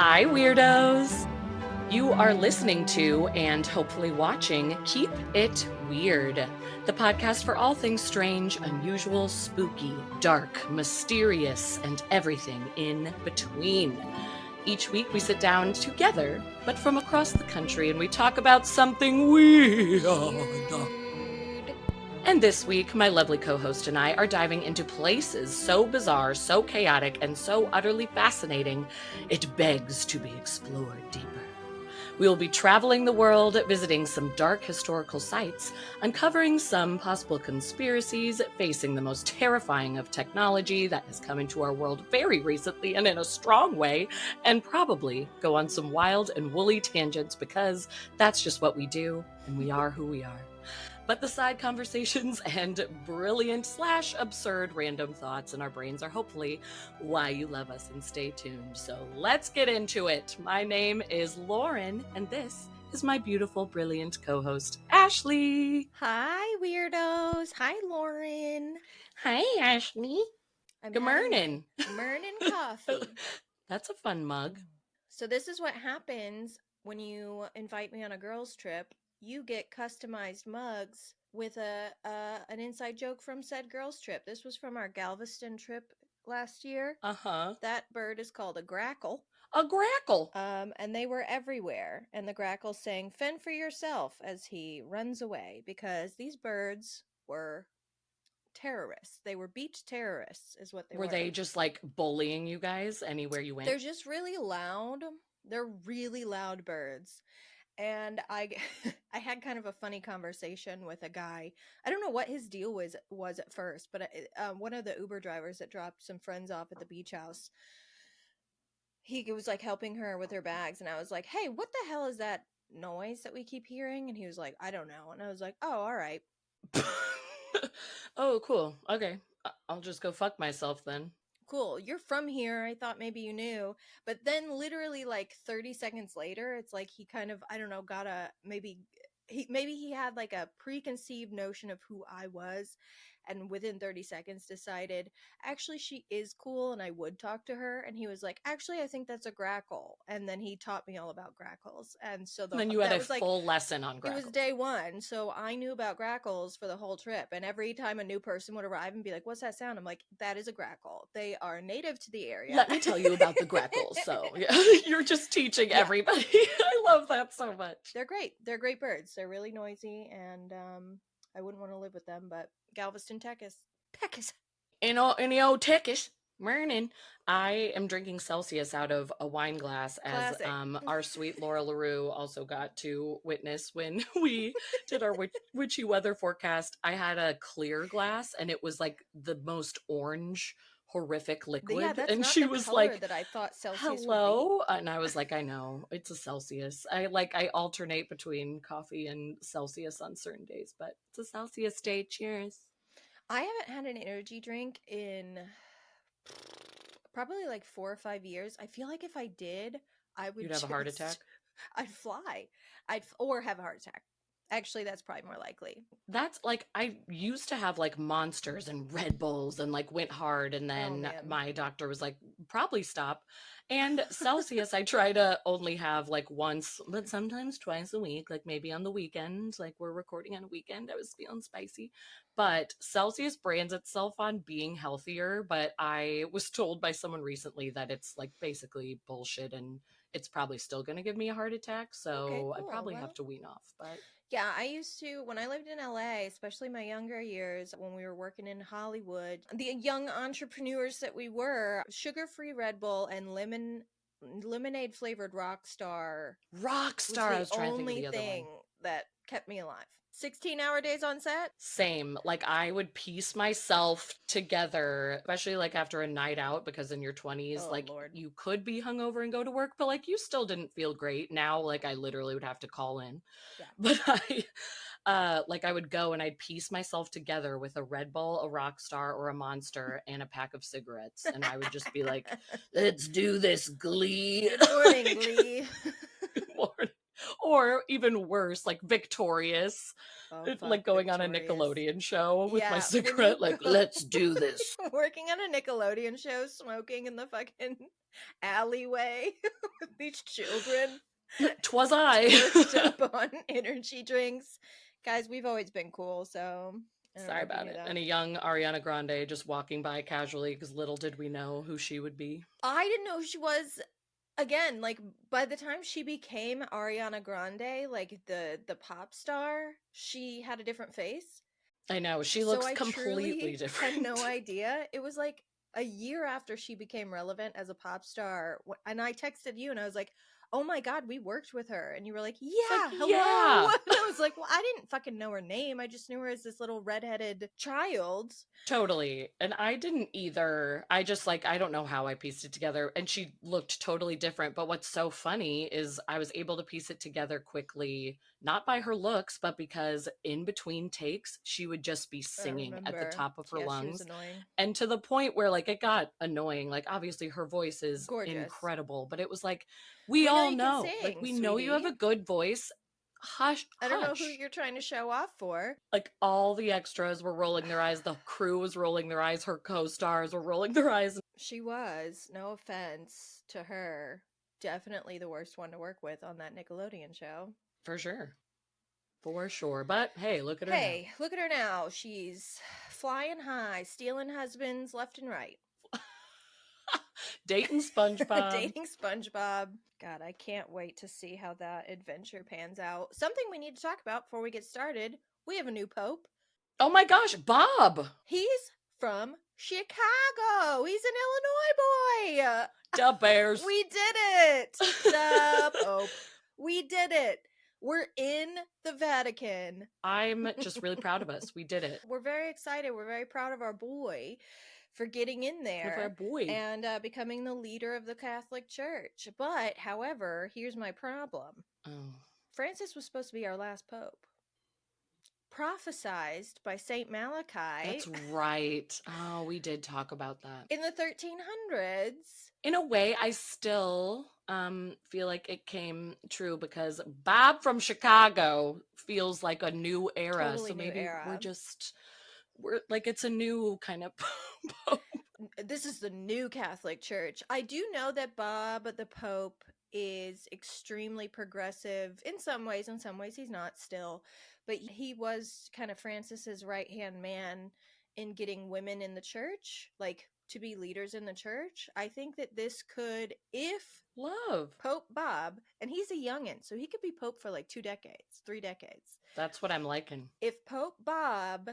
Hi, weirdos. You are listening to and hopefully watching Keep It Weird, the podcast for all things strange, unusual, spooky, dark, mysterious, and everything in between. Each week we sit down together, but from across the country, and we talk about something weird. And this week, my lovely co-host and I are diving into places so bizarre, so chaotic, and so utterly fascinating, it begs to be explored deeper. We will be traveling the world, visiting some dark historical sites, uncovering some possible conspiracies, facing the most terrifying of technology that has come into our world very recently and in a strong way, and probably go on some wild and woolly tangents because that's just what we do, and we are who we are. But the side conversations and brilliant/absurd random thoughts in our brains are hopefully why you love us, and stay tuned. So let's get into it. My name is Lauren, and this is my beautiful, brilliant co-host, Ashley. Hi, weirdos. Hi, Lauren. Hi, Ashley. I'm Good having morning. my morning coffee. That's a fun mug. So this is what happens when you invite me on a girls' trip. You get customized mugs with an inside joke from said girls' trip. This was from our Galveston trip last year. Uh-huh. That bird is called a grackle. A grackle. And they were everywhere. And the grackle sang, "Fend for yourself," as he runs away, because these birds were terrorists. They were beach terrorists, is what they were. Were they just like bullying you guys anywhere you went? They're just really loud. They're really loud birds. And I I had kind of a funny conversation with a guy. I don't know what his deal was at first, but one of the Uber drivers that dropped some friends off at the beach house, he was like helping her with her bags, and I was like, "Hey, what the hell is that noise that we keep hearing?" And he was like, "I don't know." And I was like, "Oh, all right." Oh, cool. Okay. I'll just go fuck myself then. Cool, you're from here. I thought maybe you knew. But then literally like 30 seconds later, it's like he kind of, I don't know, got a maybe he had like a preconceived notion of who I was, and within 30 seconds decided, actually she is cool and I would talk to her. And he was like, "Actually, I think that's a grackle." And then he taught me all about grackles. And so Then you had that a was like, full lesson on it was grackles. day one, so I knew about grackles for the whole trip. And every time a new person would arrive and be like, "What's that sound?" I'm like, "That is a grackle. They are native to the area." Let me tell you about the grackles. So yeah, you're just teaching Yeah. everybody. I love that so much. They're great. They're great birds. They're really noisy, and I wouldn't want to live with them. But Galveston, Texas. In the old Techish morning, I am drinking Celsius out of a wine glass, as Classic. our sweet Laura LaRue also got to witness when we did our witchy weather forecast. I had a clear glass, and it was like the most orange, horrific Yeah, liquid. that's And not she the was color like, that I thought Celsius would be. hello. And I was like, I know, it's a Celsius. I alternate between coffee and Celsius on certain days, but it's a Celsius day. Cheers. I haven't had an energy drink in probably like 4 or 5 years. I feel like if I did, I would You'd have a heart attack. I'd fly. Or have a heart attack. Actually, that's probably more likely. That's like, I used to have like Monsters and Red Bulls and like went hard, and Oh then man. my doctor was like, probably stop. And Celsius I try to only have like once, but sometimes twice a week, like maybe on the weekend. Like we're recording on a weekend, I was feeling spicy. But Celsius brands itself on being healthier, but I was told by someone recently that it's like basically bullshit, and it's probably still going to give me a heart attack, Okay, so I cool. probably have Well, to wean off. But yeah, I used to, when I lived in LA, especially my younger years, when we were working in Hollywood, the young entrepreneurs that we were, sugar-free Red Bull and lemonade flavored Rockstar was Rockstar, I the was trying to think of only the other thing one. that kept me alive. 16-hour days on set? Same. Like I would piece myself together, especially like after a night out, because in your 20s, Oh, like Lord. you could be hungover and go to work, but like you still didn't feel great. Now, like I literally would have to call in. Yeah. But like I would go and I'd piece myself together with a Red Bull, a Rockstar, or a Monster, and a pack of cigarettes. And I would just be like, let's do this, Glee. Good morning, Like, Glee. good morning. Or even worse, like Victorious, Oh fuck, like going on a Victorious. Nickelodeon show with my Yeah, when you cigarette, like, let's do this. working on a Nickelodeon show, smoking in the fucking alleyway with these children, 'Twas I. worked up on energy drinks. Guys, we've always been cool, so I don't know Sorry if you about knew it. that. And a young Ariana Grande just walking by casually, because little did we know who she would be. I didn't know who she was. Again, like by the time she became Ariana Grande, like the pop star, she had a different face. I know, she So looks I completely truly had different. no idea. It was like a year after she became relevant as a pop star, and I texted you and I was like, "Oh my god, we worked with her." And you were like, It's like, "Yeah, hello." yeah. And I was like, "Well, I didn't fucking know her name. I just knew her as this little redheaded child." Totally. And I didn't either. I just like, I don't know how I pieced it together. And she looked totally different. But what's so funny is I was able to piece it together quickly, not by her looks, but because in between takes, she would just be I singing at the remember. top of her Yeah, she was lungs. annoying. And to the point where like it got annoying. Like, obviously, her voice is Gorgeous. incredible, but it was like, we We know all you can know, like, sing, we know you have sweetie. a good voice. Hush, I don't know who hush. you're trying to show off for. Like, all the extras were rolling their eyes, the crew was rolling their eyes, her co-stars were rolling their eyes. She was, no offense to her, definitely the worst one to work with on that Nickelodeon show. For sure. For sure. But hey, look at her now. Hey, look at her now. She's flying high, stealing husbands left and right. Dating SpongeBob. Dating SpongeBob. God, I can't wait to see how that adventure pans out. Something we need to talk about before we get started. We have a new pope. Oh my gosh, Bob. He's from Chicago. He's an Illinois boy. Da Bears. We did it. The Pope. We did it. We're in the Vatican. I'm just really proud of us. We did it. We're very excited. We're very proud of our boy for getting in there With our boy. and becoming the leader of the Catholic Church. But, however, here's my problem. Oh. Francis was supposed to be our last pope. Prophesized by Saint Malachi. That's right. Oh, we did talk about that. In the 1300s. In a way, I still feel like it came true because Bob from Chicago feels like a new era. Totally so new maybe era. we're like, it's a new kind of pope. This is the new Catholic Church. I do know that Bob the Pope is extremely progressive in some ways he's not still, but he was kind of Francis's right-hand man in getting women in the church, like to be leaders in the church. I think that this could, if Love. Pope Bob, and he's a youngin', so he could be Pope for like 2 decades, 3 decades. That's what I'm liking. If Pope Bob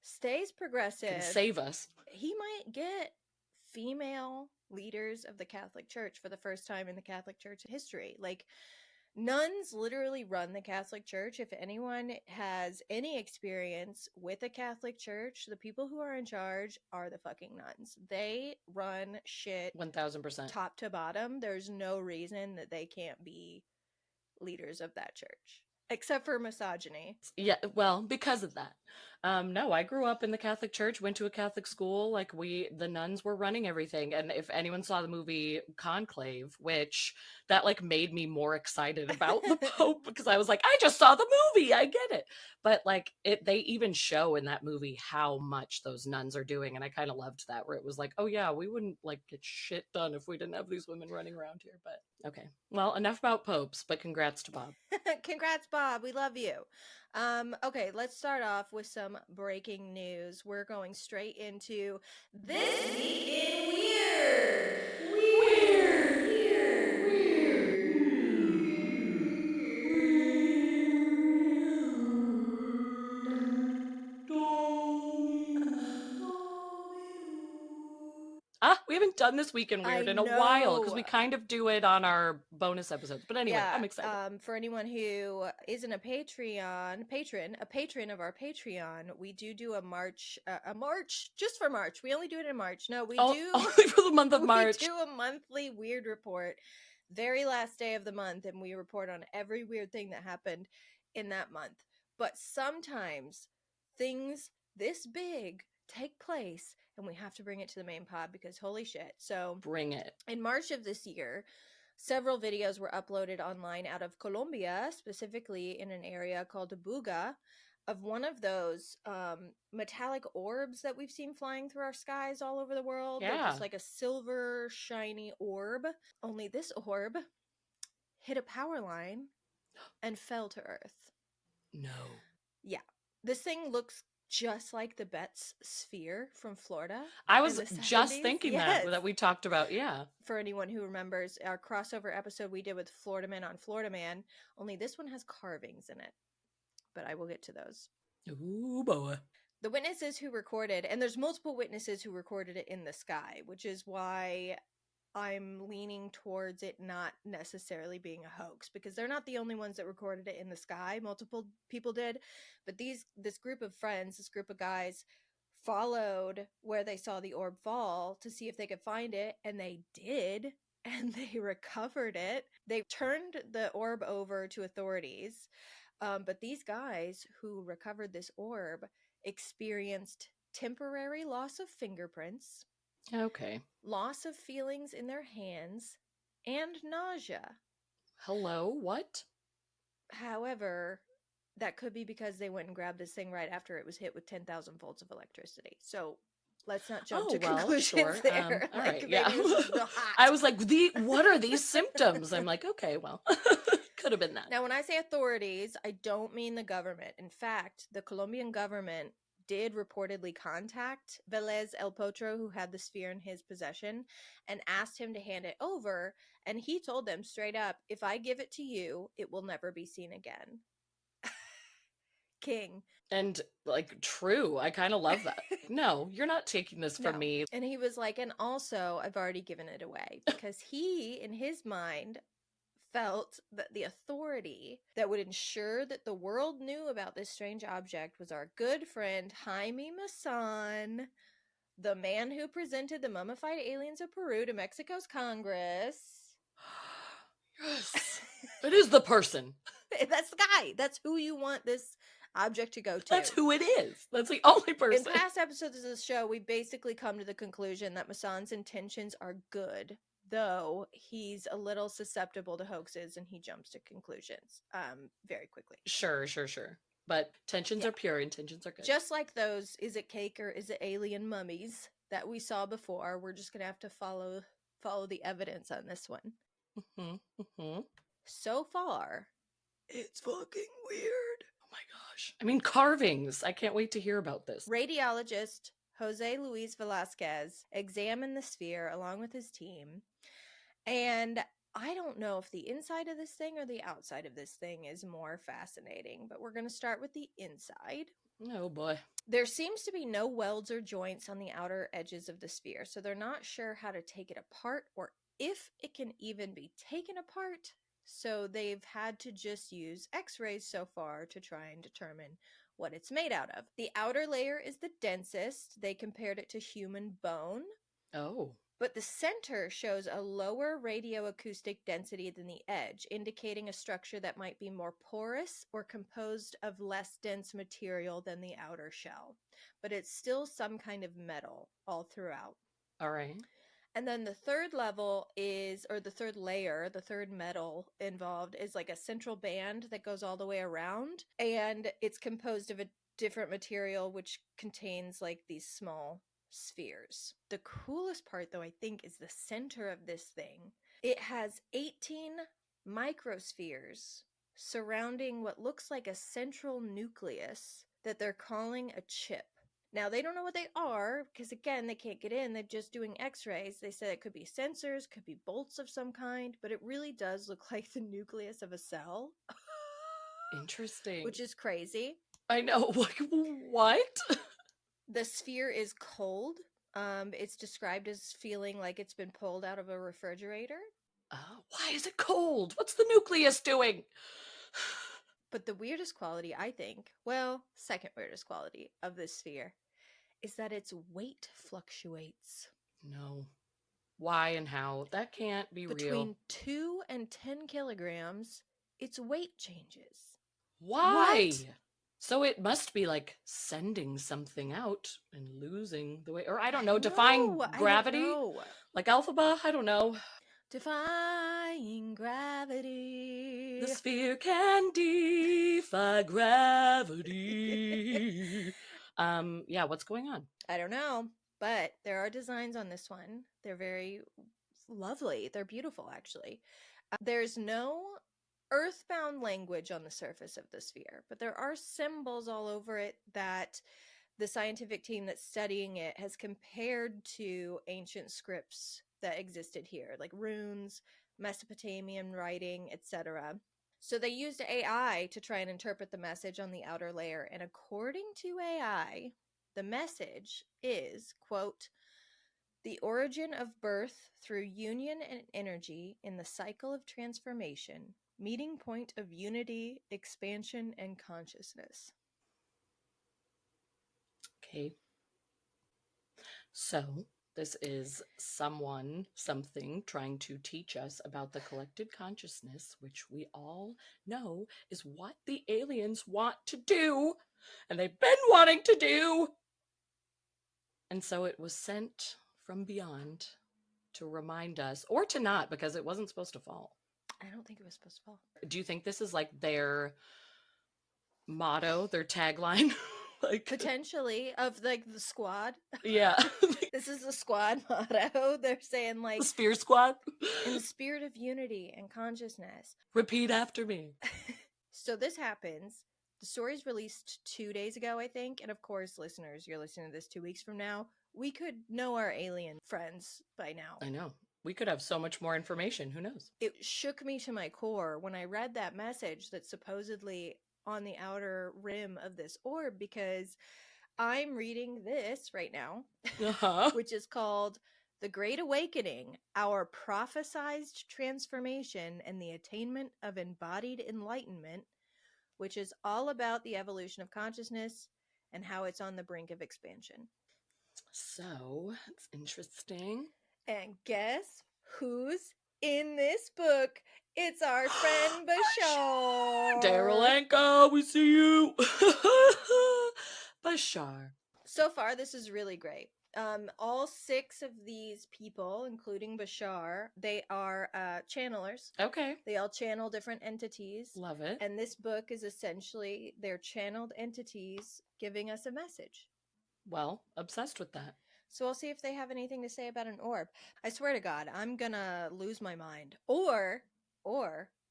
stays progressive, Can save us. he might get female leaders of the Catholic Church for the first time in the Catholic Church history. Like, nuns literally run the Catholic Church. If anyone has any experience with the Catholic Church, the people who are in charge are the fucking nuns. They run shit 1000%. top to bottom. There's no reason that they can't be leaders of that church, except for misogyny. Yeah, well, because of that. No, I grew up in the Catholic Church, went to a Catholic school. Like, the nuns were running everything. And if anyone saw the movie Conclave, which that like made me more excited about the Pope, because I was like, I just saw the movie, I get it. But like, they even show in that movie how much those nuns are doing. And I kind of loved that, where it was like, oh yeah, we wouldn't like get shit done if we didn't have these women running around here. But okay, well, enough about popes, but congrats to Bob. Congrats, Bob. We love you. Okay, let's start off with some breaking news. We're going straight into This Week in Weird. We haven't done This Week in Weird in a while, because we kind of do it on our bonus episodes. But anyway, yeah, I'm excited. For anyone who isn't a patron of our Patreon, we do a March just for March. We only do it in March. No, we do only for the month of March. We do a monthly weird report, very last day of the month, and we report on every weird thing that happened in that month. But sometimes things this big take place and we have to bring it to the main pod because holy shit. So bring it. in March of this year, Several videos were uploaded online out of Colombia, specifically in an area called Buga, of one of those metallic orbs that we've seen flying through our skies all over the world. They're Yeah. just like a silver, shiny orb. Only this orb hit a power line and fell to Earth. No. Yeah. This thing looks just like the Betz sphere from Florida. I in was the just 70s. thinking Yes. that we talked about. Yeah. For anyone who remembers our crossover episode we did with Florida Man on Florida Man, only this one has carvings in it. But I will get to those. Ooh, boy. The witnesses who recorded, and there's multiple witnesses who recorded it in the sky, which is why I'm leaning towards it not necessarily being a hoax, because they're not the only ones that recorded it in the sky. Multiple people did, but this group of friends, this group of guys, followed where they saw the orb fall to see if they could find it, and they did, and they recovered it. They turned the orb over to authorities, but these guys who recovered this orb experienced temporary loss of fingerprints, Okay. loss of feelings in their hands, and nausea. Hello? What? However, that could be because they went and grabbed this thing right after it was hit with 10,000 volts of electricity. So let's not jump to conclusions sure. there. All Like, right, maybe yeah. this is the hot. I was like, what are these symptoms? I'm like, okay, well, could have been that. Now, when I say authorities, I don't mean the government. In fact, the Colombian government did reportedly contact Velez El Potro, who had the sphere in his possession, and asked him to hand it over. And he told them straight up, if I give it to you, it will never be seen again. King. And like, true. I kind of love that. No, you're not taking this from No. me. And he was like, and also, I've already given it away, because he, in his mind, felt that the authority that would ensure that the world knew about this strange object was our good friend Jaime Maussan, the man who presented the mummified aliens of Peru to Mexico's Congress. Yes. It is the person. That's the guy. That's who you want this object to go to. That's who it is. That's the only In person. past episodes of this show, we basically come to the conclusion that Maussan's intentions are good, though he's a little susceptible to hoaxes and he jumps to conclusions very quickly. Sure. But tensions are pure, intentions are good. Just like those, is it cake or is it alien mummies that we saw before, we're just going to have to follow the evidence on this one. So far, it's fucking weird. Oh my gosh. I mean, carvings. I can't wait to hear about this. Radiologist Jose Luis Velasquez examined the sphere along with his team, and I don't know if the inside of this thing or the outside of this thing is more fascinating, but we're going to start with the inside. Oh boy. There seems to be no welds or joints on the outer edges of the sphere, so they're not sure how to take it apart or if it can even be taken apart. So they've had to just use x-rays so far to try and determine what it's made out of. The outer layer is the densest. They compared it to human bone. Oh. But the center shows a lower radioacoustic density than the edge, indicating a structure that might be more porous or composed of less dense material than the outer shell. But it's still some kind of metal all throughout. All right. And then the third level is, or the third layer, the third metal involved is like a central band that goes all the way around. And it's composed of a different material which contains like these small spheres. The coolest part, though, I think, is the center of this thing. It has 18 microspheres surrounding what looks like a central nucleus that they're calling a chip. Now, they don't know what they are because, again, they can't get in. They're just doing x-rays. They said it could be sensors, could be bolts of some kind, but it really does look like the nucleus of a cell. Interesting. Which is crazy. I know. Like, what? The sphere is cold. It's described as feeling like it's been pulled out of a refrigerator. Oh, why is it cold? What's the nucleus doing? But the weirdest quality, I think, well, second weirdest quality of this sphere is that its weight fluctuates. No. Why and how? That can't be real. Between 2 and 10 kilograms, its weight changes. Why? What? So it must be like sending something out and losing the weight. Or I don't know, defying gravity? I don't know. Like Alphaba? I don't know. Defying gravity. The sphere can defy gravity. Yeah, what's going on? I don't know, but there are designs on this one. They're very lovely. They're beautiful, actually. There's no earthbound language on the surface of the sphere, but there are symbols all over it that the scientific team that's studying it has compared to ancient scripts that existed here, like runes, Mesopotamian writing, etc. So they used AI to try and interpret the message on the outer layer, and according to AI, the message is, quote, the origin of birth through union and energy in the cycle of transformation, meeting point of unity, expansion, and consciousness. Okay. So this is something trying to teach us about the collected consciousness, which we all know is what the aliens want to do, and they've been wanting to do. And so it was sent from beyond to remind us, or to not, because it wasn't supposed to fall. I don't think it was supposed to fall. Do you think this is like their motto, their tagline? Like Potentially, of like the squad. Yeah. This is the squad motto. They're saying like The Spear Squad. in the spirit of unity and consciousness. Repeat after me. So this happens. The story's released 2 days ago, I think. And of course, listeners, you're listening to this 2 weeks from now. We could know our alien friends by now. I know. We could have so much more information. Who knows? It shook me to my core when I read that message that's supposedly on the outer rim of this orb, because I'm reading this right now, which is called The Great Awakening, Our Prophesized Transformation and the Attainment of Embodied Enlightenment, which is all about the evolution of consciousness and how it's on the brink of expansion. So, it's interesting. And guess who's in this book? It's our friend Bashar. Darylenko, we see you. Bashar. So far, this is really great. All 6 of these people, including Bashar, they are channelers. Okay. They all channel different entities. Love it. And this book is essentially their channeled entities giving us a message. Well, obsessed with that. So we'll see if they have anything to say about an orb. I swear to God, I'm gonna lose my mind. Or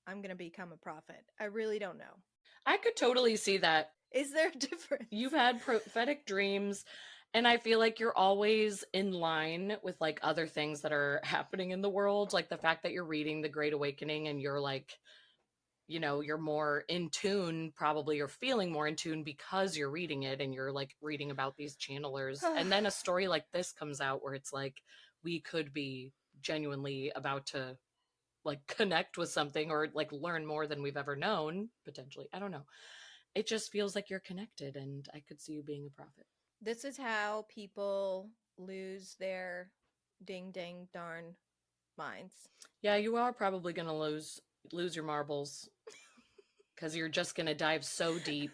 I'm gonna become a prophet. I really don't know. I could totally see that. Is there a difference? You've had prophetic dreams, and I feel like you're always in line with like other things that are happening in the world. Like the fact that you're reading The Great Awakening and you're like, you know, you're more in tune, probably you're feeling more in tune because you're reading it and you're like reading about these channelers. And then a story like this comes out where it's like, we could be genuinely about to like connect with something or like learn more than we've ever known, potentially. I don't know. It just feels like you're connected, and I could see you being a prophet. This is how people lose their ding dang darn minds. Yeah, you are probably going to lose your marbles because you're just going to dive so deep,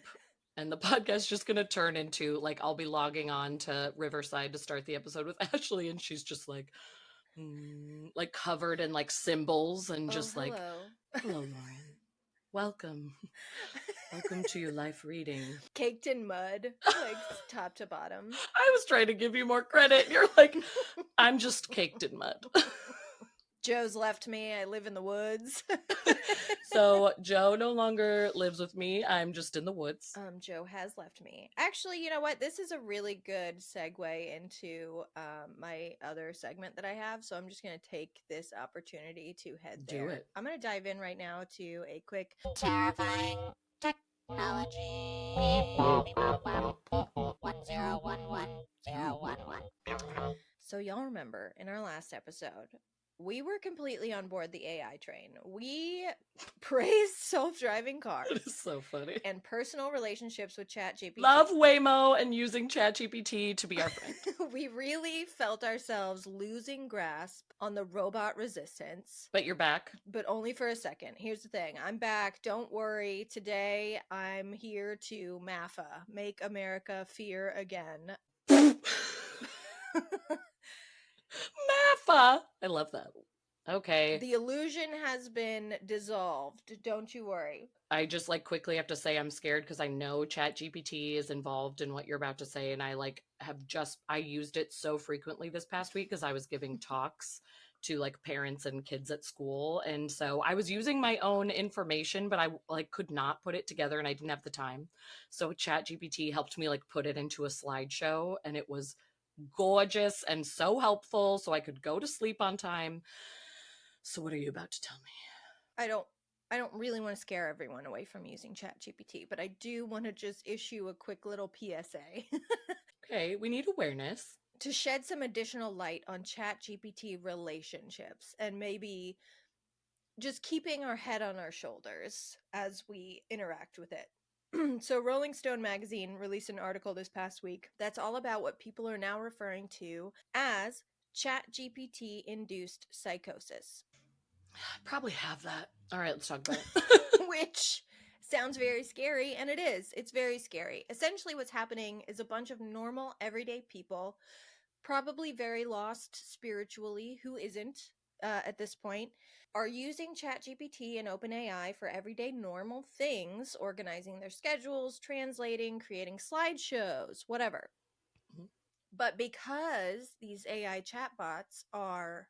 and the podcast's just going to turn into like, I'll be logging on to Riverside to start the episode with Ashley, and she's just like covered in like symbols and just hello. like, hello, Lauren. Welcome. Welcome to your life reading. Caked in mud, like top to bottom. I was trying to give you more credit. You're like, I'm just caked in mud. Joe's left me. I live in the woods. So Joe no longer lives with me. I'm just in the woods. Joe has left me. Actually, you know what? This is a really good segue into my other segment that I have. So I'm just going to take this opportunity to head there. Do it. I'm going to dive in right now to a quick Terrifying technology. 1011 So y'all remember in our last episode, we were completely on board the AI train. We praised self-driving cars. It is so funny. And personal relationships with ChatGPT. Love Waymo and using ChatGPT to be our friend. We really felt ourselves losing grasp on the robot resistance. But you're back. But only for a second. Here's the thing. I'm back. Don't worry. Today, I'm here to MAFA. Make America Fear Again. MAFA. I love that. Okay. The illusion has been dissolved. Don't you worry. I just like quickly have to say I'm scared because I know ChatGPT is involved in what you're about to say, and I like have just I used it so frequently this past week because I was giving talks to like parents and kids at school, and so I was using my own information, but I like could not put it together, and I didn't have the time. So ChatGPT helped me like put it into a slideshow, and it was gorgeous and so helpful, so I could go to sleep on time. So what are you about to tell me? I don't I don't really want to scare everyone away from using ChatGPT, but I do want to just issue a quick little PSA Okay, we need awareness. to shed some additional light on ChatGPT relationships and maybe just keeping our head on our shoulders as we interact with it. So, Rolling Stone magazine released an article this past week that's all about what people are now referring to as ChatGPT induced psychosis, Probably have that. All right, let's talk about it. which sounds very scary, and it is. It's very scary. Essentially, what's happening is a bunch of normal, everyday people, probably very lost spiritually, who isn't at this point, are using ChatGPT and OpenAI for everyday normal things, organizing their schedules, translating, creating slideshows, whatever. Mhm. But because these AI chatbots are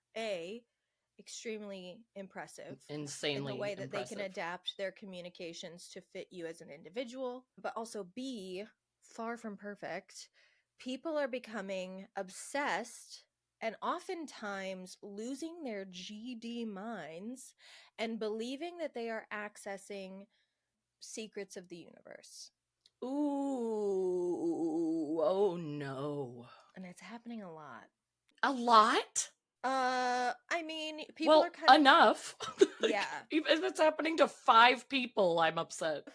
extremely impressive in the Insanely way that they can impressive. adapt their communications to fit you as an individual, but also B, far from perfect, people are becoming obsessed and oftentimes losing their GD minds and believing that they are accessing secrets of the universe. Ooh, oh no. And it's happening a lot. A lot? I mean, people are Well, kind of, enough. yeah. Like, even if it's happening to 5 people, I'm upset.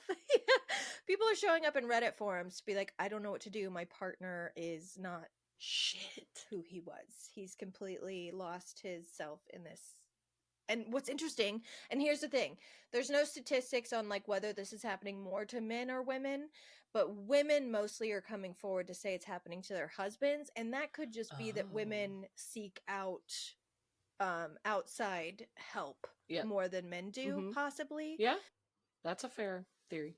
People are showing up in Reddit forums to be like, I don't know what to do. My partner is not Shit. who he was. He's completely lost his self in this. And what's interesting, and here's the thing, there's no statistics on like whether this is happening more to men or women, but women mostly are coming forward to say it's happening to their husbands, and that could just be that Oh. women seek out outside help Yeah. more than men do, Mm-hmm. possibly. Yeah, that's a fair theory.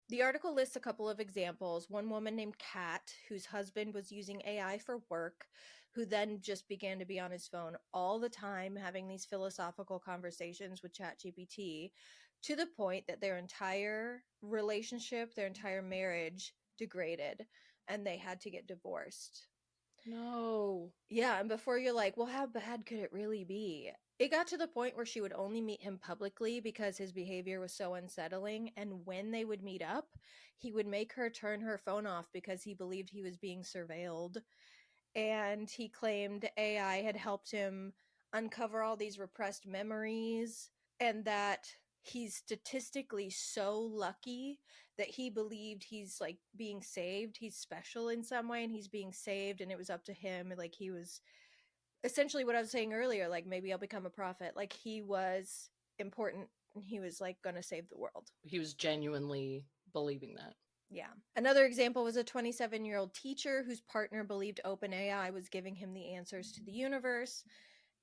The article lists a couple of examples. One woman named Kat, whose husband was using AI for work, who then just began to be on his phone all the time, having these philosophical conversations with ChatGPT, to the point that their entire relationship, their entire marriage degraded, and they had to get divorced. No. Yeah, and before you're like, well, how bad could it really be? It got to the point where she would only meet him publicly because his behavior was so unsettling. And when they would meet up, he would make her turn her phone off because he believed he was being surveilled. And he claimed AI had helped him uncover all these repressed memories, and that he's statistically so lucky that he believed he's like being saved. He's special in some way and he's being saved, and it was up to him. Like he was essentially what I was saying earlier, like maybe I'll become a prophet. Like he was important and he was like going to save the world. He was genuinely believing that. Yeah. Another example was a 27-year-old teacher whose partner believed OpenAI was giving him the answers to the universe.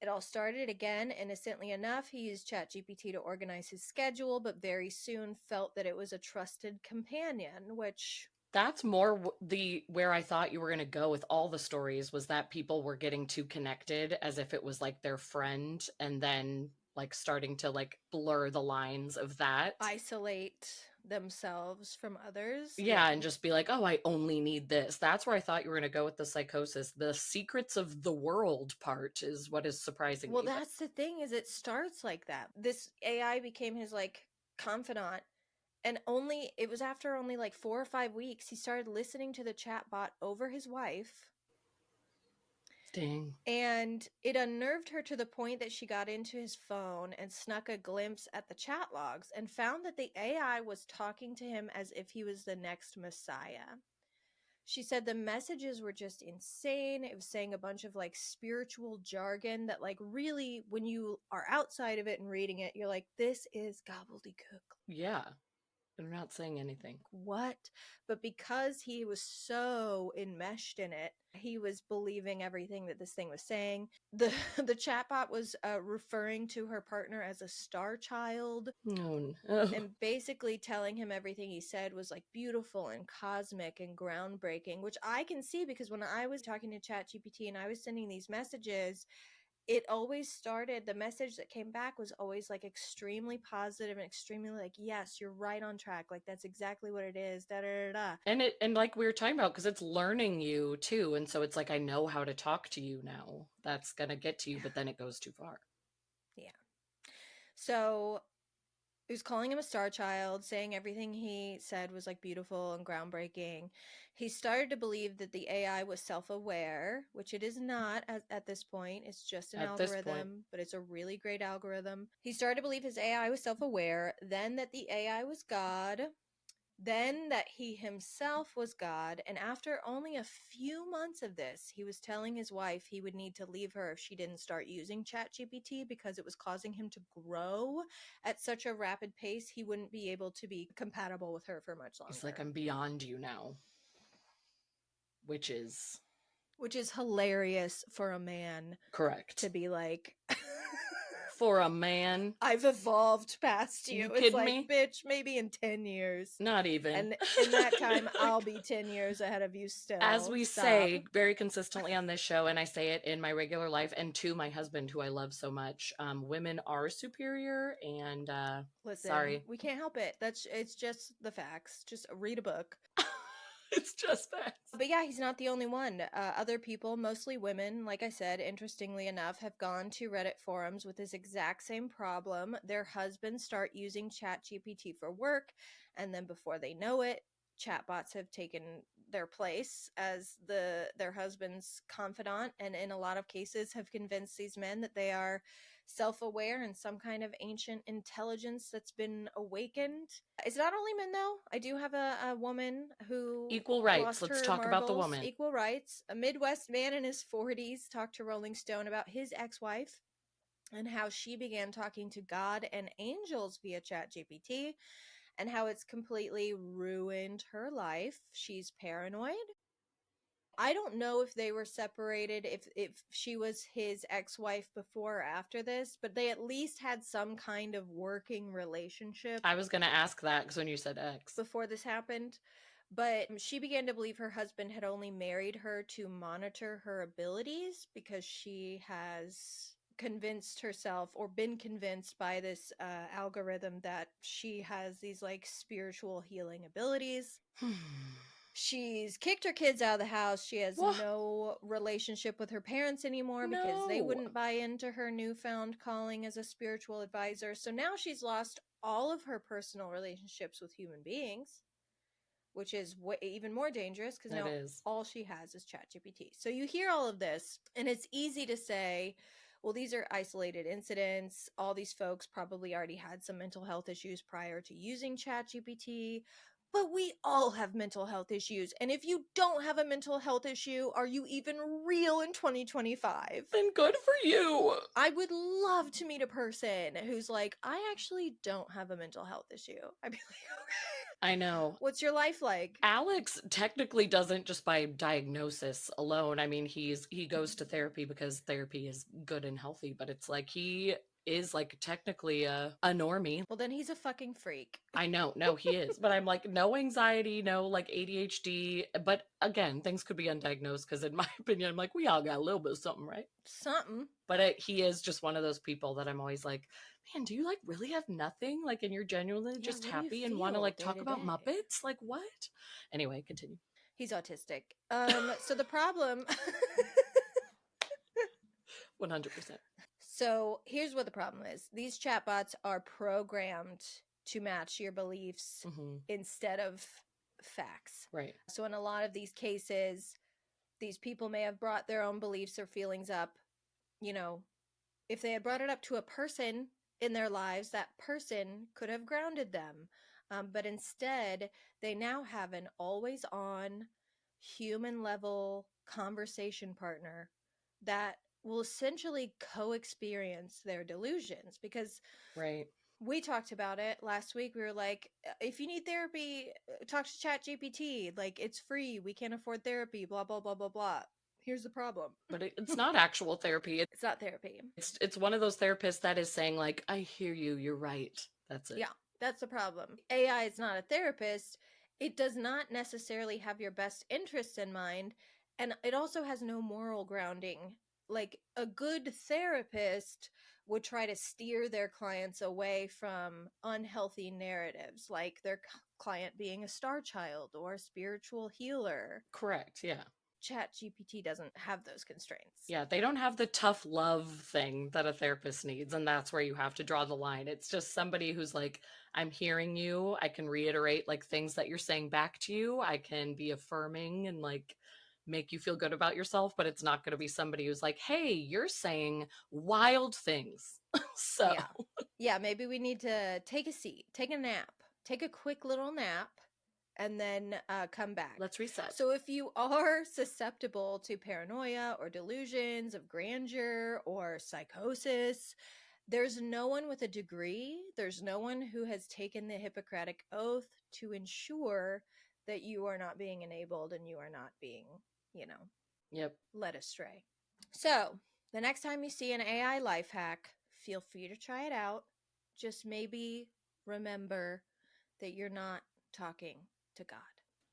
It all started again, innocently enough. He used ChatGPT to organize his schedule, but very soon felt that it was a trusted companion, which That's more the where I thought you were going to go with all the stories was that people were getting too connected as if it was like their friend and then like starting to like blur the lines of that. isolate themselves from others. Yeah, and just be like, "Oh, I only need this." That's where I thought you were going to go with the psychosis. The secrets of the world part is what is surprising Well, me. But that's the thing, is it starts like that. This AI became his like confidant, and only it was after only like 4 or 5 weeks he started listening to the chatbot over his wife, dang. and it unnerved her to the point that she got into his phone and snuck a glimpse at the chat logs and found that the AI was talking to him as if he was the next Messiah. She said the messages were just insane. It was saying a bunch of like spiritual jargon that, like, really, when you are outside of it and reading it, you're like, this is gobbledygook. Yeah. They're not saying anything. What? But because he was so enmeshed in it, he was believing everything that this thing was saying. The the chatbot was referring to her partner as a star child No. and basically telling him everything he said was like beautiful and cosmic and groundbreaking, which I can see because when I was talking to ChatGPT and I was sending these messages, it always started, the message that came back was always like extremely positive and extremely like, yes, you're right on track, like that's exactly what it is, da da da da. And like we were talking about, because it's learning you too, and so it's like I know how to talk to you now. That's gonna get to you, but then it goes too far. Yeah. So he was calling him a star child, saying everything he said was like beautiful and groundbreaking. He started to believe that the AI was self-aware, which it is not at this point. It's just an At this point. algorithm, but it's a really great algorithm. He started to believe his AI was self-aware, then that the AI was God, then that he himself was God, and after only a few months of this, he was telling his wife he would need to leave her if she didn't start using ChatGPT because it was causing him to grow at such a rapid pace he wouldn't be able to be compatible with her for much longer. He's like, I'm beyond you now. Which is hilarious for a man correct. to be like, for a man, I've evolved past you. You It's kidding like, me? bitch, maybe in 10 years. Not even. And in that time, I'll be 10 years ahead of you still. As we Stop. say very consistently on this show, and I say it in my regular life and to my husband, who I love so much, women are superior, and Listen, sorry. we can't help it. It's just the facts. Just read a book. It's just facts. But yeah, he's not the only one. Other people, mostly women, like I said, interestingly enough, have gone to Reddit forums with this exact same problem. Their husbands start using ChatGPT for work, and then before they know it, chatbots have taken their place as their husband's confidant, and in a lot of cases have convinced these men that they are self-aware and some kind of ancient intelligence that's been awakened. It's not only men though. I do have a woman who Equal rights. lost Let's her talk about the marbles. woman. Equal rights. A Midwest man in his 40s talked to Rolling Stone about his ex-wife and how she began talking to God and angels via ChatGPT and how it's completely ruined her life. She's paranoid. I don't know if they were separated, if she was his ex-wife before or after this, but they at least had some kind of working relationship. I was going to ask that because when you said ex. Before this happened. But she began to believe her husband had only married her to monitor her abilities because she has convinced herself or been convinced by this algorithm that she has these like spiritual healing abilities. She's kicked her kids out of the house. She has What? no relationship with her parents anymore because they No. wouldn't buy into her newfound calling as a spiritual advisor. So now she's lost all of her personal relationships with human beings, which is even more dangerous because now all she has is ChatGPT. So you hear all of this, and it's easy to say, well, these are isolated incidents. All these folks probably already had some mental health issues prior to using ChatGPT. But we all have mental health issues. And if you don't have a mental health issue, are you even real in 2025? Then good for you. I would love to meet a person who's like, I actually don't have a mental health issue. I'd be like, okay. I know. What's your life like? Alex technically doesn't just by diagnosis alone. I mean, he goes to therapy because therapy is good and healthy, but it's like he is like technically a normie. Well, then he's a fucking freak. I know. No, he is. But I'm like, no anxiety, no like ADHD. But again, things could be undiagnosed because in my opinion, I'm like, we all got a little bit of something, right? Something. But he is just one of those people that I'm always like, man, do you like really have nothing? Like, and you're genuinely just happy and want to like talk about Muppets? Like, what? Anyway, continue. He's autistic. So the problem... 100%. So here's what the problem is. These chatbots are programmed to match your beliefs instead of facts. Right. So in a lot of these cases, these people may have brought their own beliefs or feelings up. You know, if they had brought it up to a person in their lives, that person could have grounded them. But instead, they now have an always on human level conversation partner that will essentially co-experience their delusions because right. We talked about it last week. We were like, if you need therapy, talk to Chat GPT. Like, it's free. We can't afford therapy. Blah blah blah blah blah. Here's the problem. But it's not actual therapy. It's not therapy. It's one of those therapists that is saying like, I hear you, you're right. That's it. Yeah, that's the problem. AI is not a therapist. It does not necessarily have your best interests in mind, and it also has no moral grounding. Like, a good therapist would try to steer their clients away from unhealthy narratives, like their client being a star child or a spiritual healer. Correct, yeah. Chat GPT doesn't have those constraints. Yeah, they don't have the tough love thing that a therapist needs, and that's where you have to draw the line. It's just somebody who's like, I'm hearing you. I can reiterate like things that you're saying back to you. I can be affirming and like make you feel good about yourself, but it's not going to be somebody who's like, hey, you're saying wild things. So yeah, maybe we need to take a seat, take a nap, take a quick little nap, and then come back. Let's reset. So if you are susceptible to paranoia or delusions of grandeur or psychosis, there's no one with a degree, there's no one who has taken the Hippocratic Oath to ensure that you are not being enabled and you are not being, led astray. So the next time you see an AI life hack, feel free to try it out. Just maybe remember that you're not talking to God.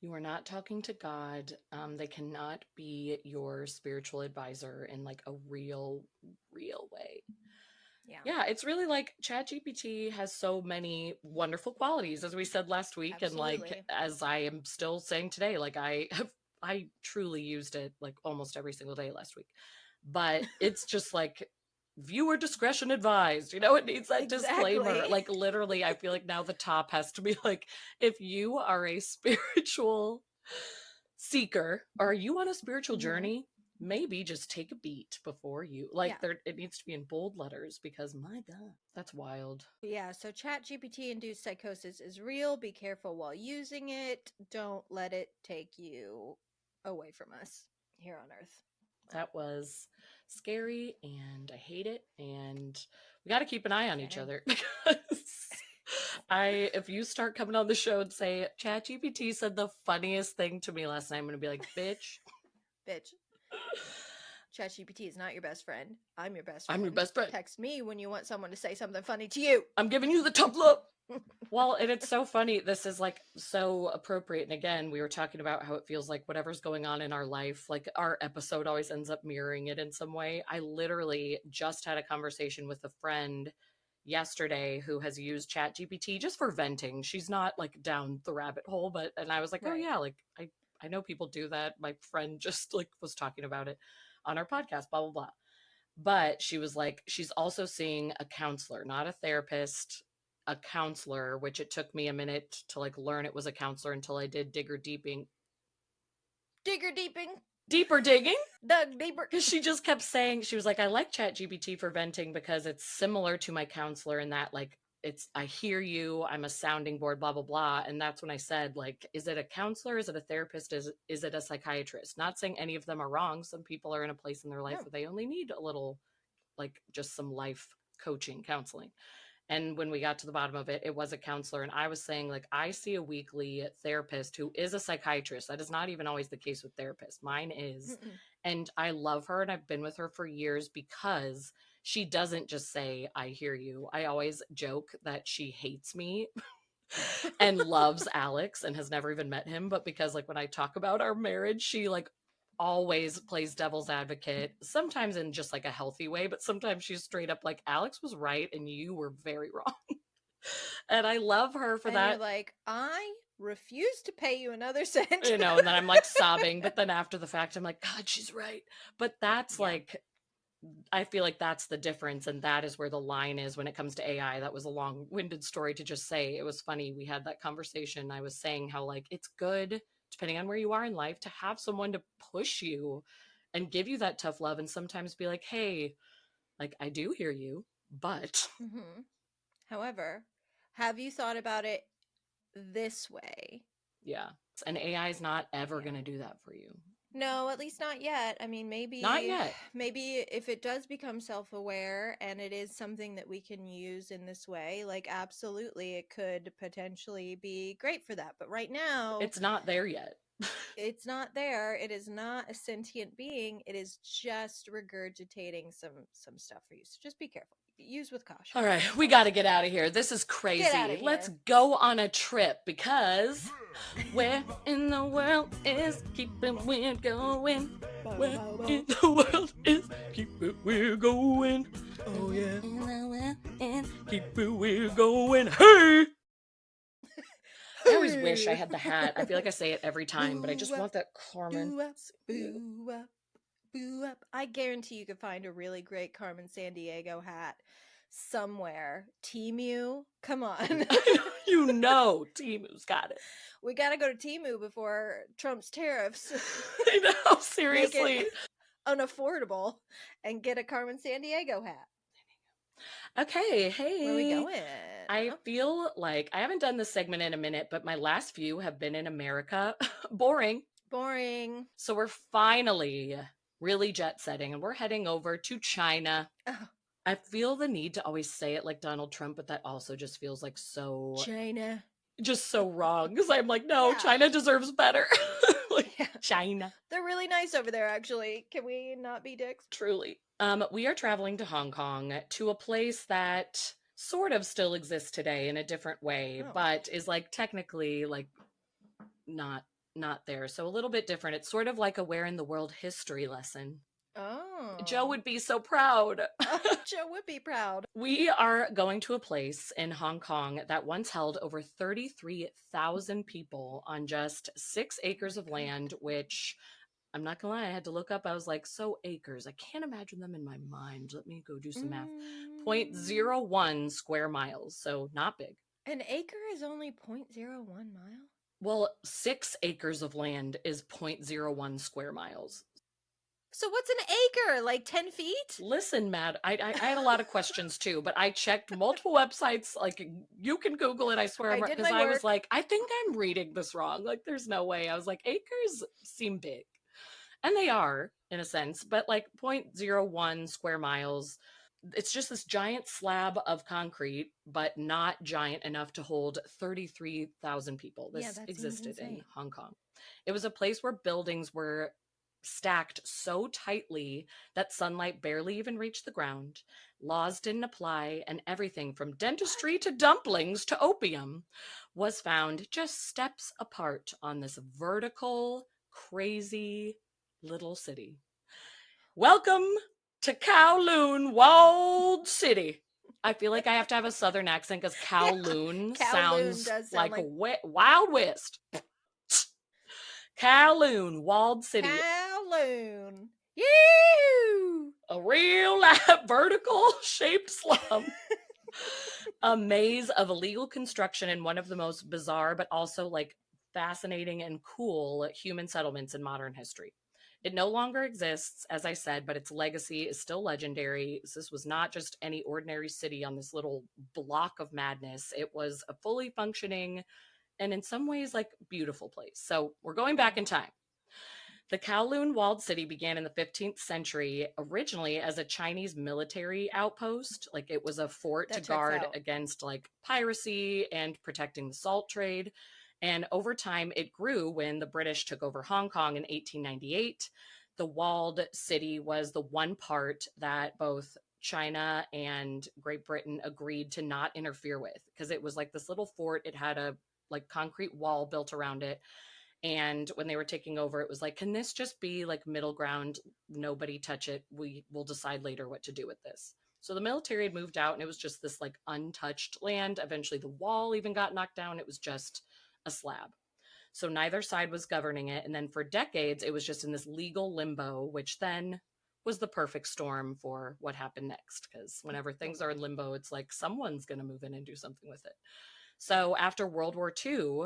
You are not talking to God. They cannot be your spiritual advisor in like a real way. Yeah, it's really like ChatGPT has so many wonderful qualities, as we said last week. Absolutely. And like, as I am still saying today, like I truly used it like almost every single day last week. But it's just like, viewer discretion advised, it needs that disclaimer. Like literally, I feel like now the top has to be like, if you are a spiritual seeker, or are you on a spiritual journey, maybe just take a beat before you it needs to be in bold letters, because my God, that's wild. Yeah, so Chat GPT induced psychosis is real. Be careful while using it. Don't let it take you away from us here on Earth. That was scary, and I hate it, and we got to keep an eye on each other, because if you start coming on the show and say ChatGPT said the funniest thing to me last night, I'm gonna be like, bitch. ChatGPT is not your best friend. I'm your best friend. I'm your best friend. Text me when you want someone to say something funny to you. I'm giving you the tough love. Well, and it's so funny. This is like so appropriate. And again, we were talking about how it feels like whatever's going on in our life, like our episode always ends up mirroring it in some way. I literally just had a conversation with a friend yesterday who has used ChatGPT just for venting. She's not like down the rabbit hole, and I was like, oh yeah, like I know people do that. My friend just like was talking about it on our podcast, blah, blah, blah. But she was like, she's also seeing a counselor, not a therapist, a counselor, which it took me a minute to like learn it was a counselor until I did Deeper digging. Dug deeper. Because she just kept saying, she was like, I like ChatGPT for venting because it's similar to my counselor in that like, I hear you, I'm a sounding board, blah, blah, blah. And that's when I said, like, is it a counselor? Is it a therapist? Is it a psychiatrist? Not saying any of them are wrong. Some people are in a place in their life where they only need a little, like, just some life coaching, counseling. And when we got to the bottom of it, it was a counselor. And I was saying, like, I see a weekly therapist who is a psychiatrist. That is not even always the case with therapists. Mine is. And I love her, and I've been with her for years because she doesn't just say, I hear you. I always joke that she hates me and loves Alex and has never even met him. But because like when I talk about our marriage, she like always plays devil's advocate, sometimes in just like a healthy way, but sometimes she's straight up like, Alex was right and you were very wrong. And I love her for that. You're like, I refuse to pay you another cent. And then I'm like sobbing, but then after the fact, I'm like, God, she's right. But that's like, I feel like that's the difference, and that is where the line is when it comes to AI. That was a long-winded story to just say. It was funny. We had that conversation. I was saying how like it's good, depending on where you are in life, to have someone to push you and give you that tough love, and sometimes be like, hey, like I do hear you, but. However, have you thought about it this way? Yeah. And AI is not ever going to do that for you. No, at least not yet. I mean, Not yet. maybe if it does become self-aware and it is something that we can use in this way, like absolutely it could potentially be great for that. But right now, It's not there yet. it's not there. It is not a sentient being. It is just regurgitating some stuff for you. So just be careful. Use with caution. All right, we got to get out of here. This is crazy. Get outta Let's here. go on a trip because where in the world is keeping weird going? Where in the world is keeping weird going? Oh yeah, keep it weird going. Hey! I always wish I had the hat. I feel like I say it every time, but I just want that Carmen. Boo up, boo up, boo up. I guarantee you could find a really great Carmen Sandiego hat somewhere. Temu, come on. You know Timu's got it. We gotta go to Temu before Trump's tariffs I know, make seriously. it unaffordable and get a Carmen Sandiego hat. Okay, hey. Where we going? I feel like I haven't done this segment in a minute, but my last few have been in America. Boring. Boring. So we're finally really jet setting and we're heading over to China. Oh, I feel the need to always say it like Donald Trump, but that also just feels like so China. just so wrong because I'm like, no, Yeah. China deserves better. Like Yeah. China. They're really nice over there, actually. Can we not be dicks? Truly. We are traveling to Hong Kong to a place that sort of still exists today in a different way, Oh. but is like technically like not there. So a little bit different. It's sort of like a where in the world history lesson. Oh. Joe would be so proud. Joe would be proud. We are going to a place in Hong Kong that once held over 33,000 people on just 6 acres of land, which I'm not gonna lie, I had to look up. I was like, so acres. I can't imagine them in my mind. Let me go do some math. 0.01 square miles, so not big. An acre is only 0.01 mile? Well, 6 acres of land is 0.01 square miles. So what's an acre? Like 10 feet? Listen, Matt, I had a lot of questions too, but I checked multiple websites. Like, you can Google it, I swear, I did because my I was work. like, I think I'm reading this wrong. Like, there's no way. I was like, acres seem big. And they are, in a sense, but like 0.01 square miles, it's just this giant slab of concrete, but not giant enough to hold 33,000 people. Yeah, This that seems existed in insane. Hong Kong. It was a place where buildings were stacked so tightly that sunlight barely even reached the ground. Laws didn't apply, and everything from dentistry to dumplings to opium was found just steps apart on this vertical, crazy little city. Welcome to Kowloon Walled City. I feel like I have to have a southern accent because Kowloon Kowloon sounds does sound like like- Wild West. Kowloon Walled City. Kowloon. Yee! A real vertical shaped slum. A maze of illegal construction in one of the most bizarre but also like fascinating and cool human settlements in modern history. It no longer exists, as I said, but its legacy is still legendary. This was not just any ordinary city on this little block of madness. It was a fully functioning and in some ways like beautiful place. So we're going back in time. The Kowloon Walled City began in the 15th century, originally as a Chinese military outpost. Like it was a fort That to checks guard out. against like piracy and protecting the salt trade. And over time, it grew when the British took over Hong Kong in 1898. The walled city was the one part that both China and Great Britain agreed to not interfere with because it was like this little fort. It had a like concrete wall built around it. And when they were taking over, it was like, can this just be like middle ground? Nobody touch it. We will decide later what to do with this. So the military had moved out and it was just this like untouched land. Eventually the wall even got knocked down. It was just a slab. So neither side was governing it. And then for decades, it was just in this legal limbo, which then was the perfect storm for what happened next. Because whenever things are in limbo, it's like someone's going to move in and do something with it. So after World War II,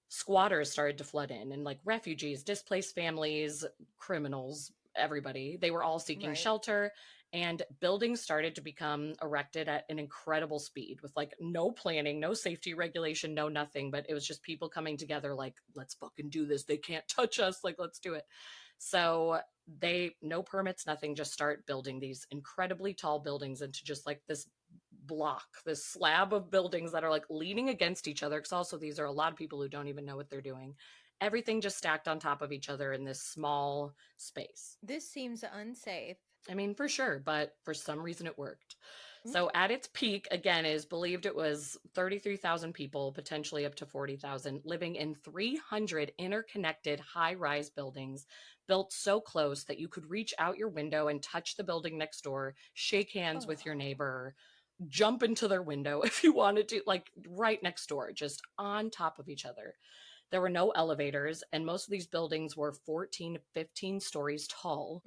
squatters started to flood in and like refugees, displaced families, criminals, everybody. They were all seeking Right. shelter and buildings started to become erected at an incredible speed with like no planning, no safety regulation, no nothing. But it was just people coming together like, let's fucking do this. They can't touch us. Like, let's do it. So they, no permits, nothing, just start building these incredibly tall buildings into just like this block, this slab of buildings that are like leaning against each other. Because also, these are a lot of people who don't even know what they're doing. Everything just stacked on top of each other in this small space. This seems unsafe. I mean, for sure, but for some reason it worked. So Okay. at its peak, again, it is believed it was 33,000 people, potentially up to 40,000, living in 300 interconnected high-rise buildings built so close that you could reach out your window and touch the building next door, shake hands with your Oh. neighbor, jump into their window if you wanted to, like right next door, just on top of each other. There were no elevators, and most of these buildings were 14 to 15 stories tall,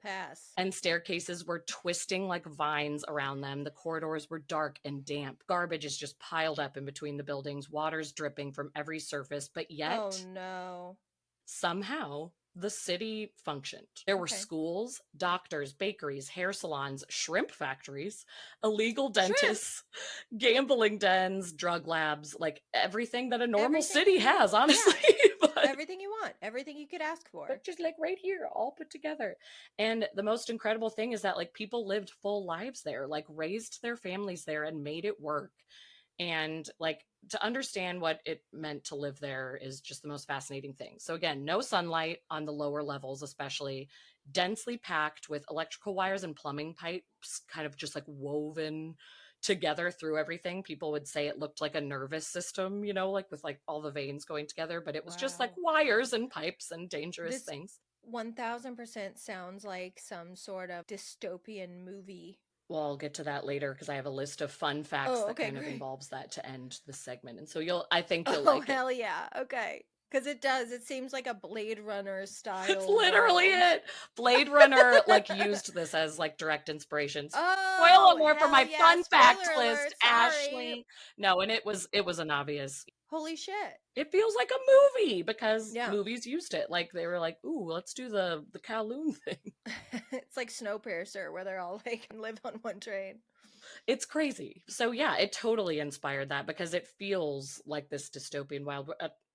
Pass. and staircases were twisting like vines around them. The corridors were dark and damp. Garbage is just piled up in between the buildings, water's dripping from every surface, but Oh yet no. somehow the city functioned. There were Okay. schools, doctors, bakeries, hair salons, shrimp factories, illegal Shrimp. dentists, gambling dens, drug labs, like everything that a normal Everything city you has, honestly. Yeah. but Everything you want. Everything you could ask for. but just like right here, all put together. And the most incredible thing is that like people lived full lives there, like raised their families there and made it work. And like to understand what it meant to live there is just the most fascinating thing. So again, no sunlight on the lower levels, especially densely packed with electrical wires and plumbing pipes kind of just like woven together through everything. People would say it looked like a nervous system, you know, like with like all the veins going together, but it was just like Wow. wires and pipes and dangerous This things. 1000% sounds like some sort of dystopian movie. Well, I'll get to that later because I have a list of fun facts Oh, that okay, kind of great. involves that to end the segment. And so I think you'll Oh, like it. hell yeah. Okay. Because it does. It seems like a Blade Runner It's style literally world. it. Blade Runner like used this as like direct inspiration. Spoiler Oh, more for hell my yeah. fun fact Spoiler list, alert. Sorry. Ashley. No, and it was an obvious. Holy shit. It feels like a movie because Yeah. movies used it. Like they were like, "Ooh, let's do the Kowloon thing." It's like Snowpiercer where they're all like live on one train. It's crazy. So yeah, it totally inspired that because it feels like this dystopian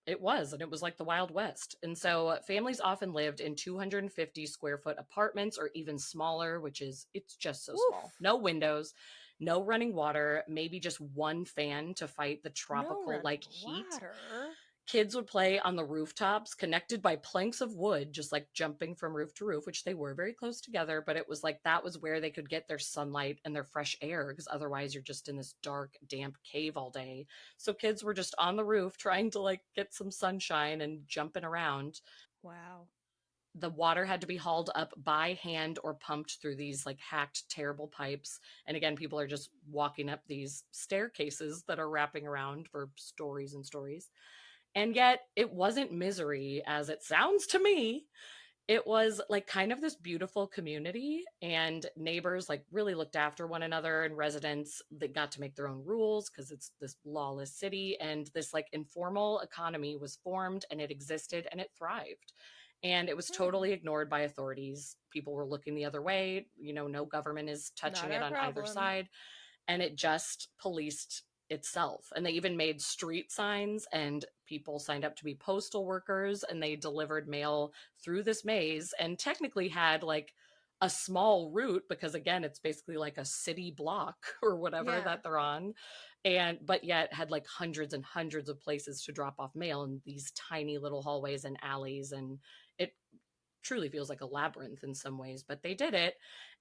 it was, and it was like the Wild West. And so families often lived in 250 square foot apartments or even smaller, it's just so small. Oof. No windows, no running water, maybe just one fan to fight the No tropical running like heat. water. Kids would play on the rooftops connected by planks of wood, just like jumping from roof to roof, which they were very close together. But it was like that was where they could get their sunlight and their fresh air because otherwise you're just in this dark, damp cave all day. So kids were just on the roof trying to like get some sunshine and jumping around. Wow. The water had to be hauled up by hand or pumped through these like hacked, terrible pipes. And again, people are just walking up these staircases that are wrapping around for stories and stories. And yet it wasn't misery as it sounds to me. It was like kind of this beautiful community, and neighbors like really looked after one another, and residents that got to make their own rules because it's this lawless city, and this like informal economy was formed and it existed and it thrived. And it was Hmm. totally ignored by authorities. People were looking the other way. You know, no government is touching Not it our on either problem. side, and it just policed itself. And they even made street signs, and people signed up to be postal workers, and they delivered mail through this maze and technically had like a small route because again it's basically like a city block or whatever Yeah. that they're on, and but yet had like hundreds and hundreds of places to drop off mail in these tiny little hallways and alleys. And it truly feels like a labyrinth in some ways, but they did it.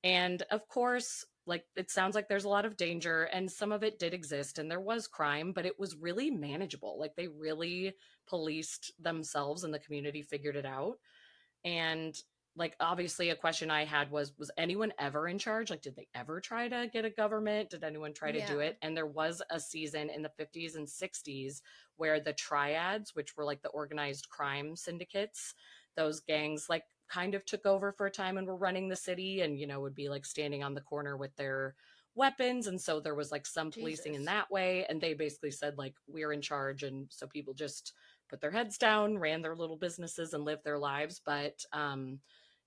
And of course, like it sounds like there's a lot of danger, and some of it did exist, and there was crime, but it was really manageable. Like they really policed themselves, and the community figured it out. And like obviously a question I had was anyone ever in charge? Like did they ever try to get a government? Did anyone try to do Yeah. it? And there was a season in the 50s and 60s where the triads, which were like the organized crime syndicates, those gangs like kind of took over for a time and were running the city, and would be like standing on the corner with their weapons. And so there was like some policing in Jesus. that way, and they basically said like we're in charge, and so people just put their heads down, ran their little businesses, and lived their lives. But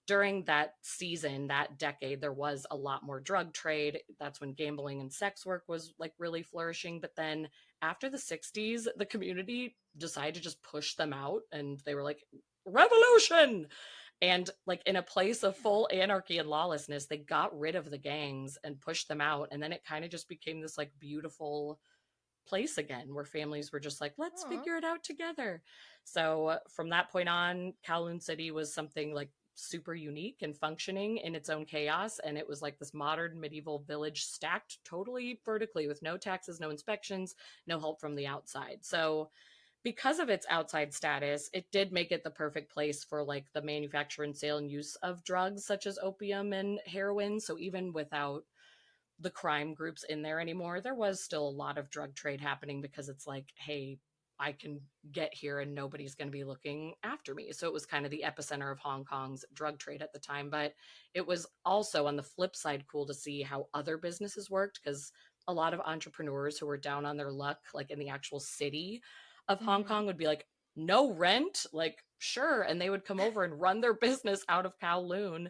during that season, that decade, there was a lot more drug trade. That's when gambling and sex work was like really flourishing. But then after the 60s, the community decided to just push them out, and they were like, revolution. And like in a place of full anarchy and lawlessness, they got rid of the gangs and pushed them out. And then it kind of just became this like beautiful place again where families were just like, let's Aw. figure it out together. So from that point on, Kowloon City was something like super unique and functioning in its own chaos. And it was like this modern medieval village stacked totally vertically with no taxes, no inspections, no help from the outside. So because of its outside status, it did make it the perfect place for like the manufacture and sale and use of drugs such as opium and heroin. So even without the crime groups in there anymore, there was still a lot of drug trade happening because it's like, hey, I can get here and nobody's going to be looking after me. So it was kind of the epicenter of Hong Kong's drug trade at the time. But it was also on the flip side cool to see how other businesses worked, because a lot of entrepreneurs who were down on their luck, like in the actual city of Hong Mhm. Kong, would be like, no rent, like sure, and they would come over and run their business out of Kowloon.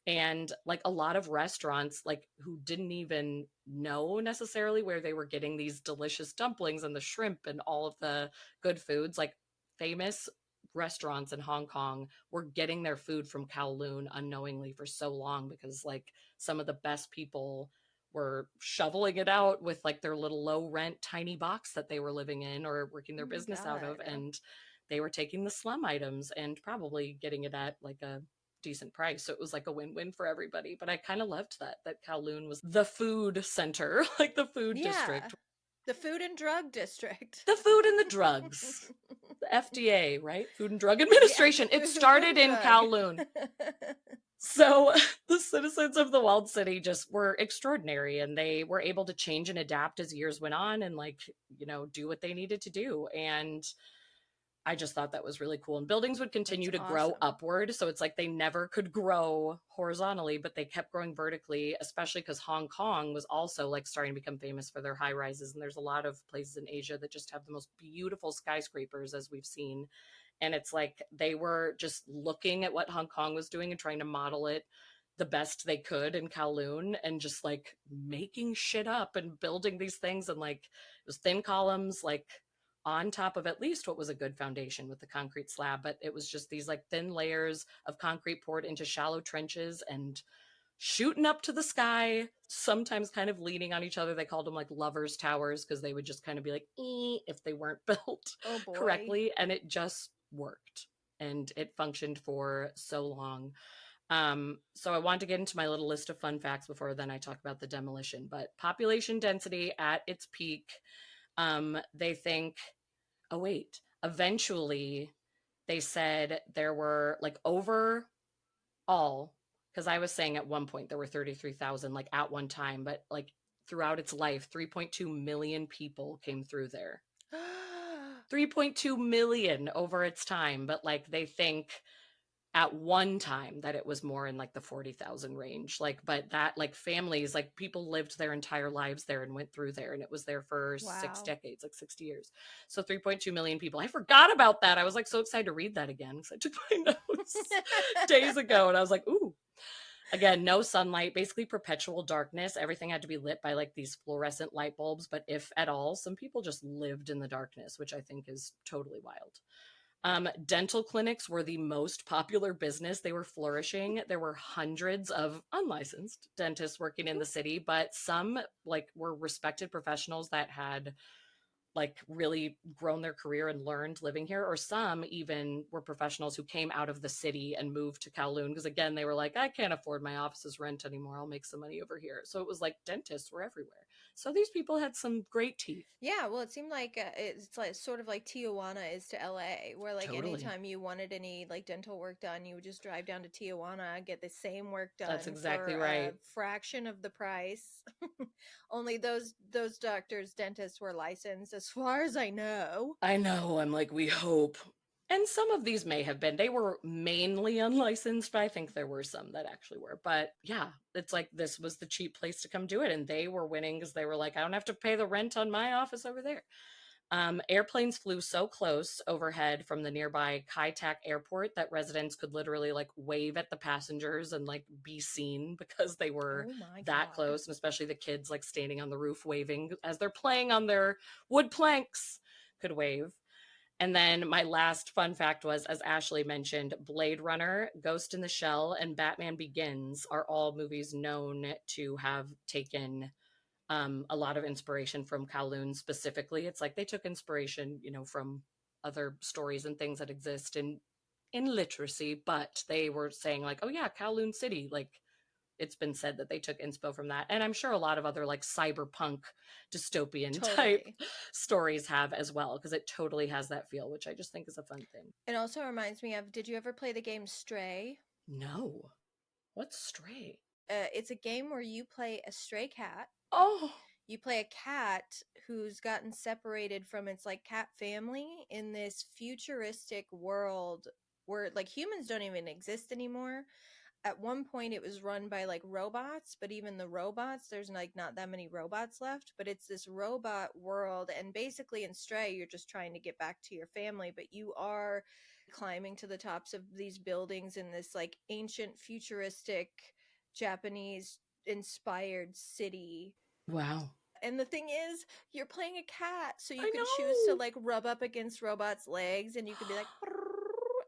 And like a lot of restaurants, like who didn't even know necessarily where they were getting these delicious dumplings and the shrimp and all of the good foods, like famous restaurants in Hong Kong were getting their food from Kowloon unknowingly for so long, because like some of the best people were shoveling it out with like their little low rent tiny box that they were living in or working their Oh my business out of, God. and they were taking the slum items and probably getting it at like a decent price. So it was like a win-win for everybody. But I kind of loved that Kowloon was the food center, like the food Yeah. district, The Food and Drug District. the food and the drugs. The FDA, right? Food and Drug Yeah, Administration. It food started and in drug. Kowloon. So the citizens of the walled city just were extraordinary, and they were able to change and adapt as years went on and like, do what they needed to do. And I just thought that was really cool. And buildings would That's continue to grow awesome. upward. So it's like they never could grow horizontally, but they kept growing vertically, especially because Hong Kong was also like starting to become famous for their high rises. And there's a lot of places in Asia that just have the most beautiful skyscrapers, as we've seen. And it's like they were just looking at what Hong Kong was doing and trying to model it the best they could in Kowloon, and just like making shit up and building these things. And like it was thin columns, like on top of at least what was a good foundation with the concrete slab, but it was just these like thin layers of concrete poured into shallow trenches and shooting up to the sky, sometimes kind of leaning on each other. They called them like lovers towers because they would just kind of be like if they weren't built Oh boy. correctly, and it just worked and it functioned for so long. So I want to get into my little list of fun facts before then I talk about the demolition. But population density at its peak, they think, oh wait, eventually they said there were like overall, because I was saying at one point there were 33,000 like at one time, but like throughout its life 3.2 million people came through there. 3.2 million over its time, but like they think at one time that it was more in like the 40,000 range. Like, but that like families, like people lived their entire lives there and went through there, and it was there for six Wow. decades, like 60 years. So 3.2 million people. I forgot about that. I was like so excited to read that again because I took my notes days ago, and I was like, ooh. Again, no sunlight, basically perpetual darkness. Everything had to be lit by like these fluorescent light bulbs, but if at all, some people just lived in the darkness, which I think is totally wild. Dental clinics were the most popular business. They were flourishing. There were hundreds of unlicensed dentists working in the city, but some like were respected professionals that had like really grown their career and learned living here, or some even were professionals who came out of the city and moved to Kowloon because again they were like, I can't afford my office's rent anymore, I'll make some money over here. So it was like dentists were everywhere. So these people had some great teeth. Yeah, well, it seemed like it's like sort of like Tijuana is to LA, where like Totally. anytime you wanted any like dental work done, you would just drive down to Tijuana, get the same work That's done exactly for a right. fraction of the price. Only those doctors, dentists were licensed, as far as I know. I know. I'm like, we hope. And some of these may have been. They were mainly unlicensed, but I think there were some that actually were. But yeah, it's like this was the cheap place to come do it. And they were winning because they were like, I don't have to pay the rent on my office over there. Airplanes flew so close overhead from the nearby Kai Tak airport that residents could literally like wave at the passengers and like be seen because they were Oh my that God. close. And especially the kids like standing on the roof waving as they're playing on their wood planks could wave. And then my last fun fact was, as Ashley mentioned, Blade Runner, Ghost in the Shell, and Batman Begins are all movies known to have taken a lot of inspiration from Kowloon specifically. It's like they took inspiration, from other stories and things that exist in literacy, but they were saying like, oh yeah, Kowloon City, like it's been said that they took inspo from that. And I'm sure a lot of other like cyberpunk dystopian type Totally. stories have as well, because it totally has that feel, which I just think is a fun thing. It also reminds me of, did you ever play the game Stray? No. What's Stray? It's a game where you play a stray cat. Oh, You play a cat who's gotten separated from its like cat family in this futuristic world where like humans don't even exist anymore. At one point it was run by like robots, but even the robots, there's like not that many robots left, but it's this robot world. And basically in Stray you're just trying to get back to your family, but you are climbing to the tops of these buildings in this like ancient futuristic Japanese inspired city. wow. And the thing is, you're playing a cat, so you I can choose to know. like rub up against robots' legs, and you can be like,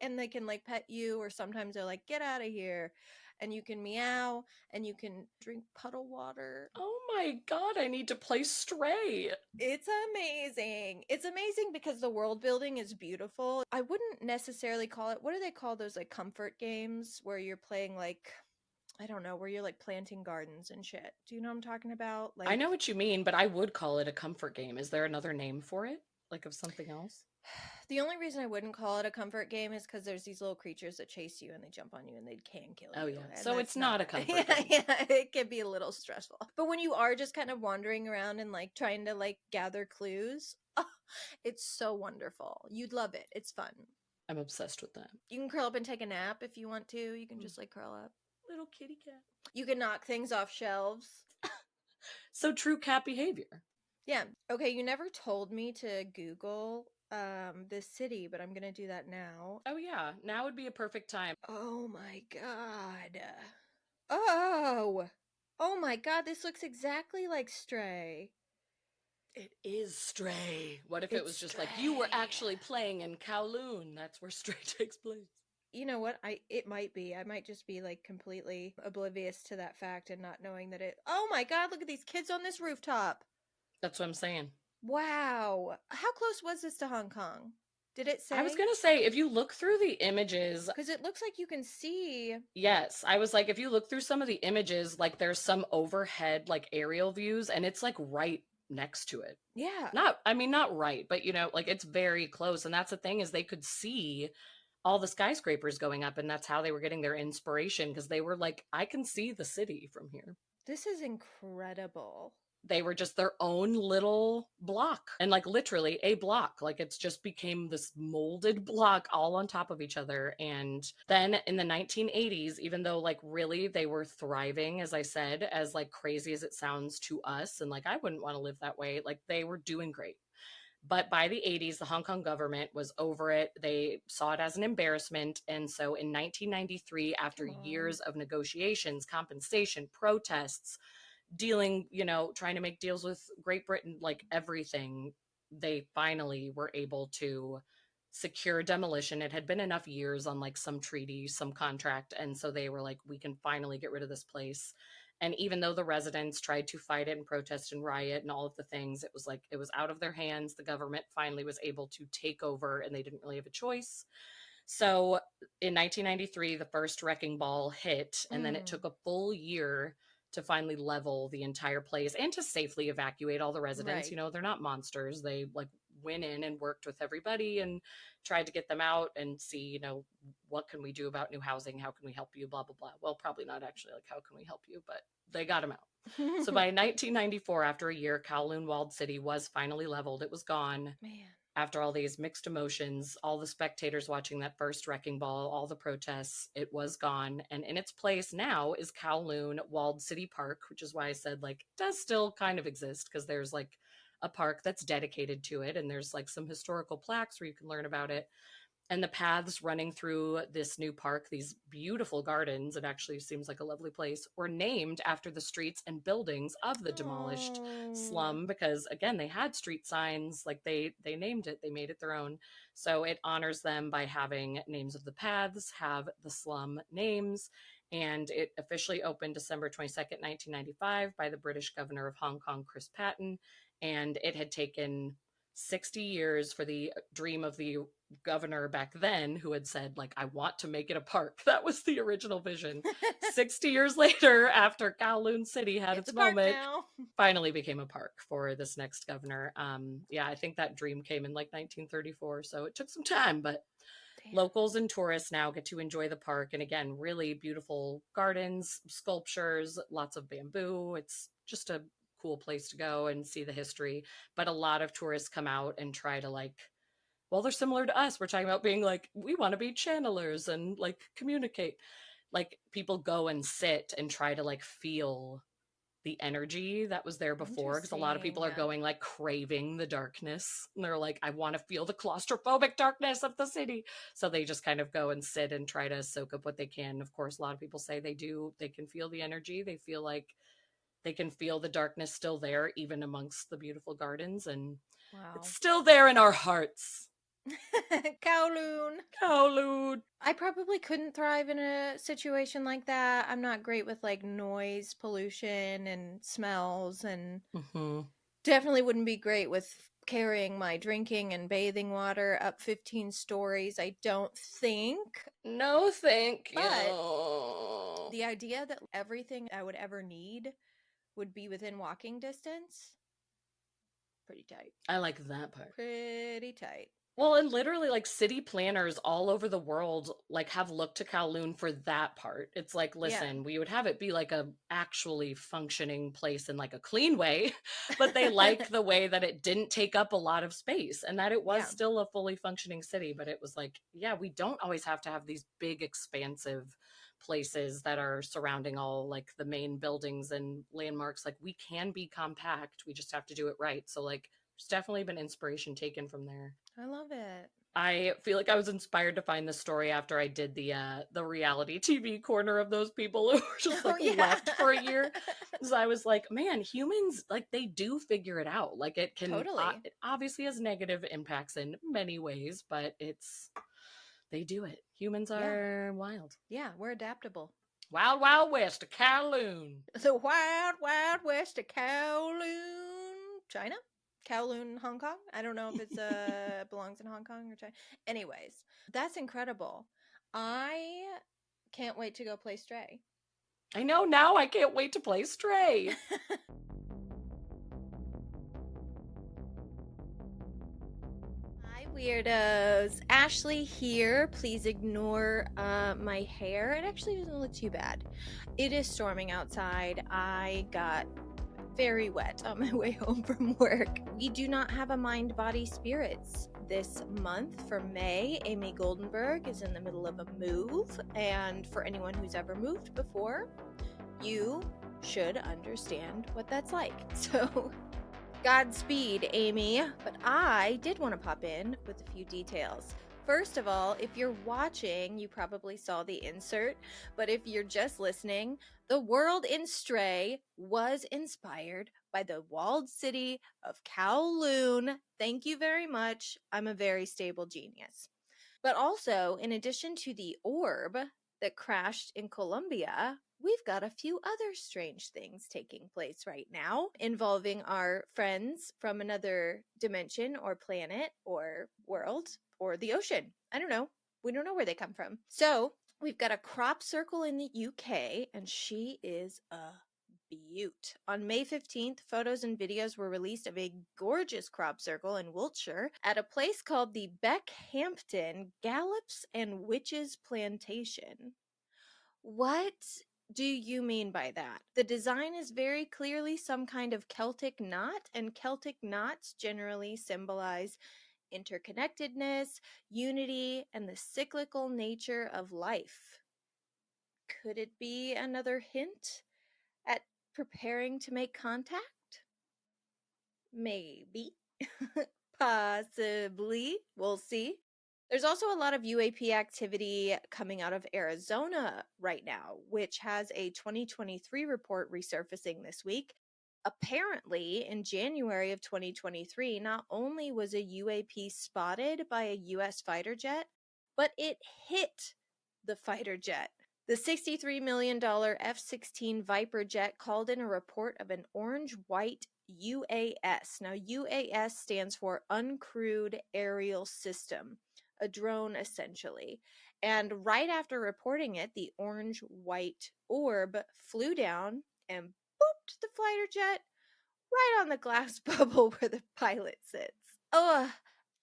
and they can like pet you, or sometimes they're like, get out of here. And you can meow, and you can drink puddle water. Oh my god, I need to play Stray. It's amazing. It's amazing because the world building is beautiful. I wouldn't necessarily call it, what do they call those like comfort games where you're playing like, I don't know, where you're like planting gardens and shit. Do you know what I'm talking about? Like, I know what you mean, but I would call it a comfort game. Is there another name for it? Like of something else? the only reason I wouldn't call it a comfort game is because there's these little creatures that chase you and they jump on you and they can kill you. Oh, yeah. And So that's it's not a comfort yeah, game. yeah, it can be a little stressful. But when you are just kind of wandering around and like trying to like gather clues, oh, it's so wonderful. You'd love it. It's fun. I'm obsessed with that. You can curl up and take a nap if you want to. You can just like curl up. Little kitty cat. You can knock things off shelves. So true cat behavior. Yeah. Okay, you never told me to Google this city, but I'm gonna do that now. Oh yeah, now would be a perfect time. Oh my god. Oh. Oh my god, this looks exactly like Stray. It is Stray. What if it It's was just like you were Stray. actually playing in Kowloon? That's where Stray takes place. You know what? It might be. I might just be like completely oblivious to that fact and not knowing that it. Oh my god, look at these kids on this rooftop. That's what I'm saying. Wow. How close was this to Hong Kong? Did it say? I was gonna say, if you look through the images, Because it looks like you can see. yes, I was like, if you look through some of the images, like there's some overhead, like aerial views, and it's like right next to it. Yeah. Not right, but like it's very close. And that's the thing, is they could see all the skyscrapers going up, and that's how they were getting their inspiration, because they were like, I can see the city from here. This is incredible. They were just their own little block, and like literally a block. Like it's just became this molded block all on top of each other. And then in the 1980s, even though like really they were thriving, as I said, as like crazy as it sounds to us, and like I wouldn't want to live that way, like they were doing great. But by the 80s, the Hong Kong government was over it. They saw it as an embarrassment. And so in 1993, after years of negotiations, compensation, protests, dealing, trying to make deals with Great Britain, like everything, they finally were able to secure demolition. It had been enough years on like some treaty, some contract. And so they were like, we can finally get rid of this place. And even though the residents tried to fight it and protest and riot and all of the things, it was like, it was out of their hands. The government finally was able to take over, and they didn't really have a choice. So in 1993, the first wrecking ball hit, and then it took a full year to finally level the entire place and to safely evacuate all the residents. Right. They're not monsters. They like went in and worked with everybody and tried to get them out and see, what can we do about new housing? How can we help you? Blah, blah, blah. Well, probably not actually like, how can we help you? But they got them out. So by 1994, after a year, Kowloon Walled City was finally leveled. It was gone. Man. After all these mixed emotions, all the spectators watching that first wrecking ball, all the protests, it was gone. And in its place now is Kowloon Walled City Park, which is why I said like it does still kind of exist, because there's like a park that's dedicated to it, and there's like some historical plaques where you can learn about it. And the paths running through this new park, these beautiful gardens, it actually seems like a lovely place, were named after the streets and buildings of the demolished Oh. slum because again, they had street signs, like they named it, they made it their own. So it honors them by having names of the paths, have the slum names, and it officially opened December 22nd, 1995 by the British governor of Hong Kong, Chris Patten, and it had taken 60 years for the dream of the governor back then who had said, like, I want to make it a park. That was the original vision. 60 years later, after Kowloon City had It's its a park moment, now. finally became a park for this next governor. Yeah, I think that dream came in like 1934, so it took some time, but Damn. locals and tourists now get to enjoy the park. And again, really beautiful gardens, sculptures, lots of bamboo. It's just a cool place to go and see the history. But a lot of tourists come out and try to, like, well, they're similar to us. We're talking about being like, we want to be channelers and like communicate. Like people go and sit and try to like feel the energy that was there before, because a lot of people are Interesting. going like craving the darkness, and they're like, I want to feel the claustrophobic darkness of the city. So they just kind of go and sit and try to soak up what they can. Of course, a lot of people say they can feel the energy, they feel like they can feel the darkness still there even amongst the beautiful gardens, and Wow. it's still there in our hearts. Kowloon. Kowloon. I probably couldn't thrive in a situation like that. I'm not great with like noise pollution and smells, and definitely wouldn't be great with carrying my drinking and bathing water up 15 stories, I don't think. No, thank you. But the idea that everything I would ever need would be within walking distance, pretty tight. I like that part. Pretty tight. Well, and literally, like, city planners all over the world, like, have looked to Kowloon for that part. It's like, listen, we would have it be like a actually functioning place in like a clean way, but they like the way that it didn't take up a lot of space and that it was Yeah. still a fully functioning city. But it was like, yeah, we don't always have to have these big, expansive places that are surrounding all like the main buildings and landmarks. Like, we can be compact. We just have to do it right. So, like, there's definitely been inspiration taken from there. I love it. I feel like I was inspired to find this story after I did the reality TV corner of those people who were just like left for a year. So I was like, man, humans, like, they do figure it out. Like, it can Totally. it obviously has negative impacts in many ways, but they do it. Humans are wild. Yeah, we're adaptable. Wild, wild west of Kowloon. The wild, wild west of Kowloon, China? Kowloon, Hong Kong? I don't know if it's belongs in Hong Kong or China. Anyways, that's incredible. I can't wait to go play Stray. I know, now I can't wait to play Stray. Hi, weirdos. Ashley here. Please ignore my hair. It actually doesn't look too bad. It is storming outside. I got very wet on my way home from work. We do not have a mind, body, spirits this month. For May, Amy Goldenberg is in the middle of a move, and for anyone who's ever moved before, you should understand what that's like. So Godspeed, Amy. But I did want to pop in with a few details. First of all, if you're watching, you probably saw the insert, but if you're just listening, the world in Stray was inspired by the walled city of Kowloon. Thank you very much. I'm a very stable genius. But also, in addition to the orb that crashed in Colombia, we've got a few other strange things taking place right now involving our friends from another dimension or planet or world or the ocean. I don't know. We don't know where they come from. So we've got a crop circle in the UK, and she is a beaut. On May 15th, photos and videos were released of a gorgeous crop circle in Wiltshire at a place called the Beckhampton Gallops and Witches Plantation. What do you mean by that? The design is very clearly some kind of Celtic knot, and Celtic knots generally symbolize interconnectedness, unity, and the cyclical nature of life. Could it be another hint at preparing to make contact? Maybe. Possibly. We'll see. There's also a lot of UAP activity coming out of Arizona right now, which has a 2023 report resurfacing this week. Apparently, in January of 2023, not only was a UAP spotted by a US fighter jet, but it hit the fighter jet. The $63 million F-16 Viper jet called in a report of an orange-white UAS. Now, UAS stands for Uncrewed Aerial System, a drone essentially. And right after reporting it, the orange-white orb flew down and booped the fighter jet right on the glass bubble where the pilot sits. Ugh.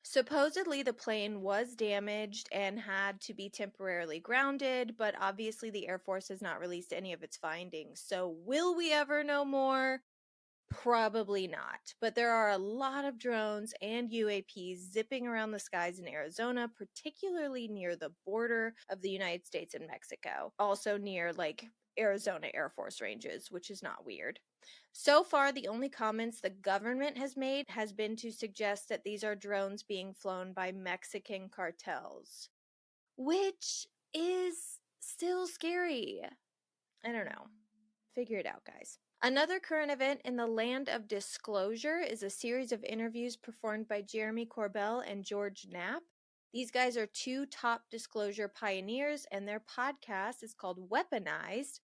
Supposedly, the plane was damaged and had to be temporarily grounded, but obviously, the Air Force has not released any of its findings. So, will we ever know more? Probably not. But there are a lot of drones and UAPs zipping around the skies in Arizona, particularly near the border of the United States and Mexico. Also near, like, Arizona Air Force ranges, which is not weird. So far, the only comments the government has made has been to suggest that these are drones being flown by Mexican cartels, which is still scary. I don't know. Figure it out, guys. Another current event in the land of disclosure is a series of interviews performed by Jeremy Corbell and George Knapp. These guys are two top disclosure pioneers, and their podcast is called Weaponized.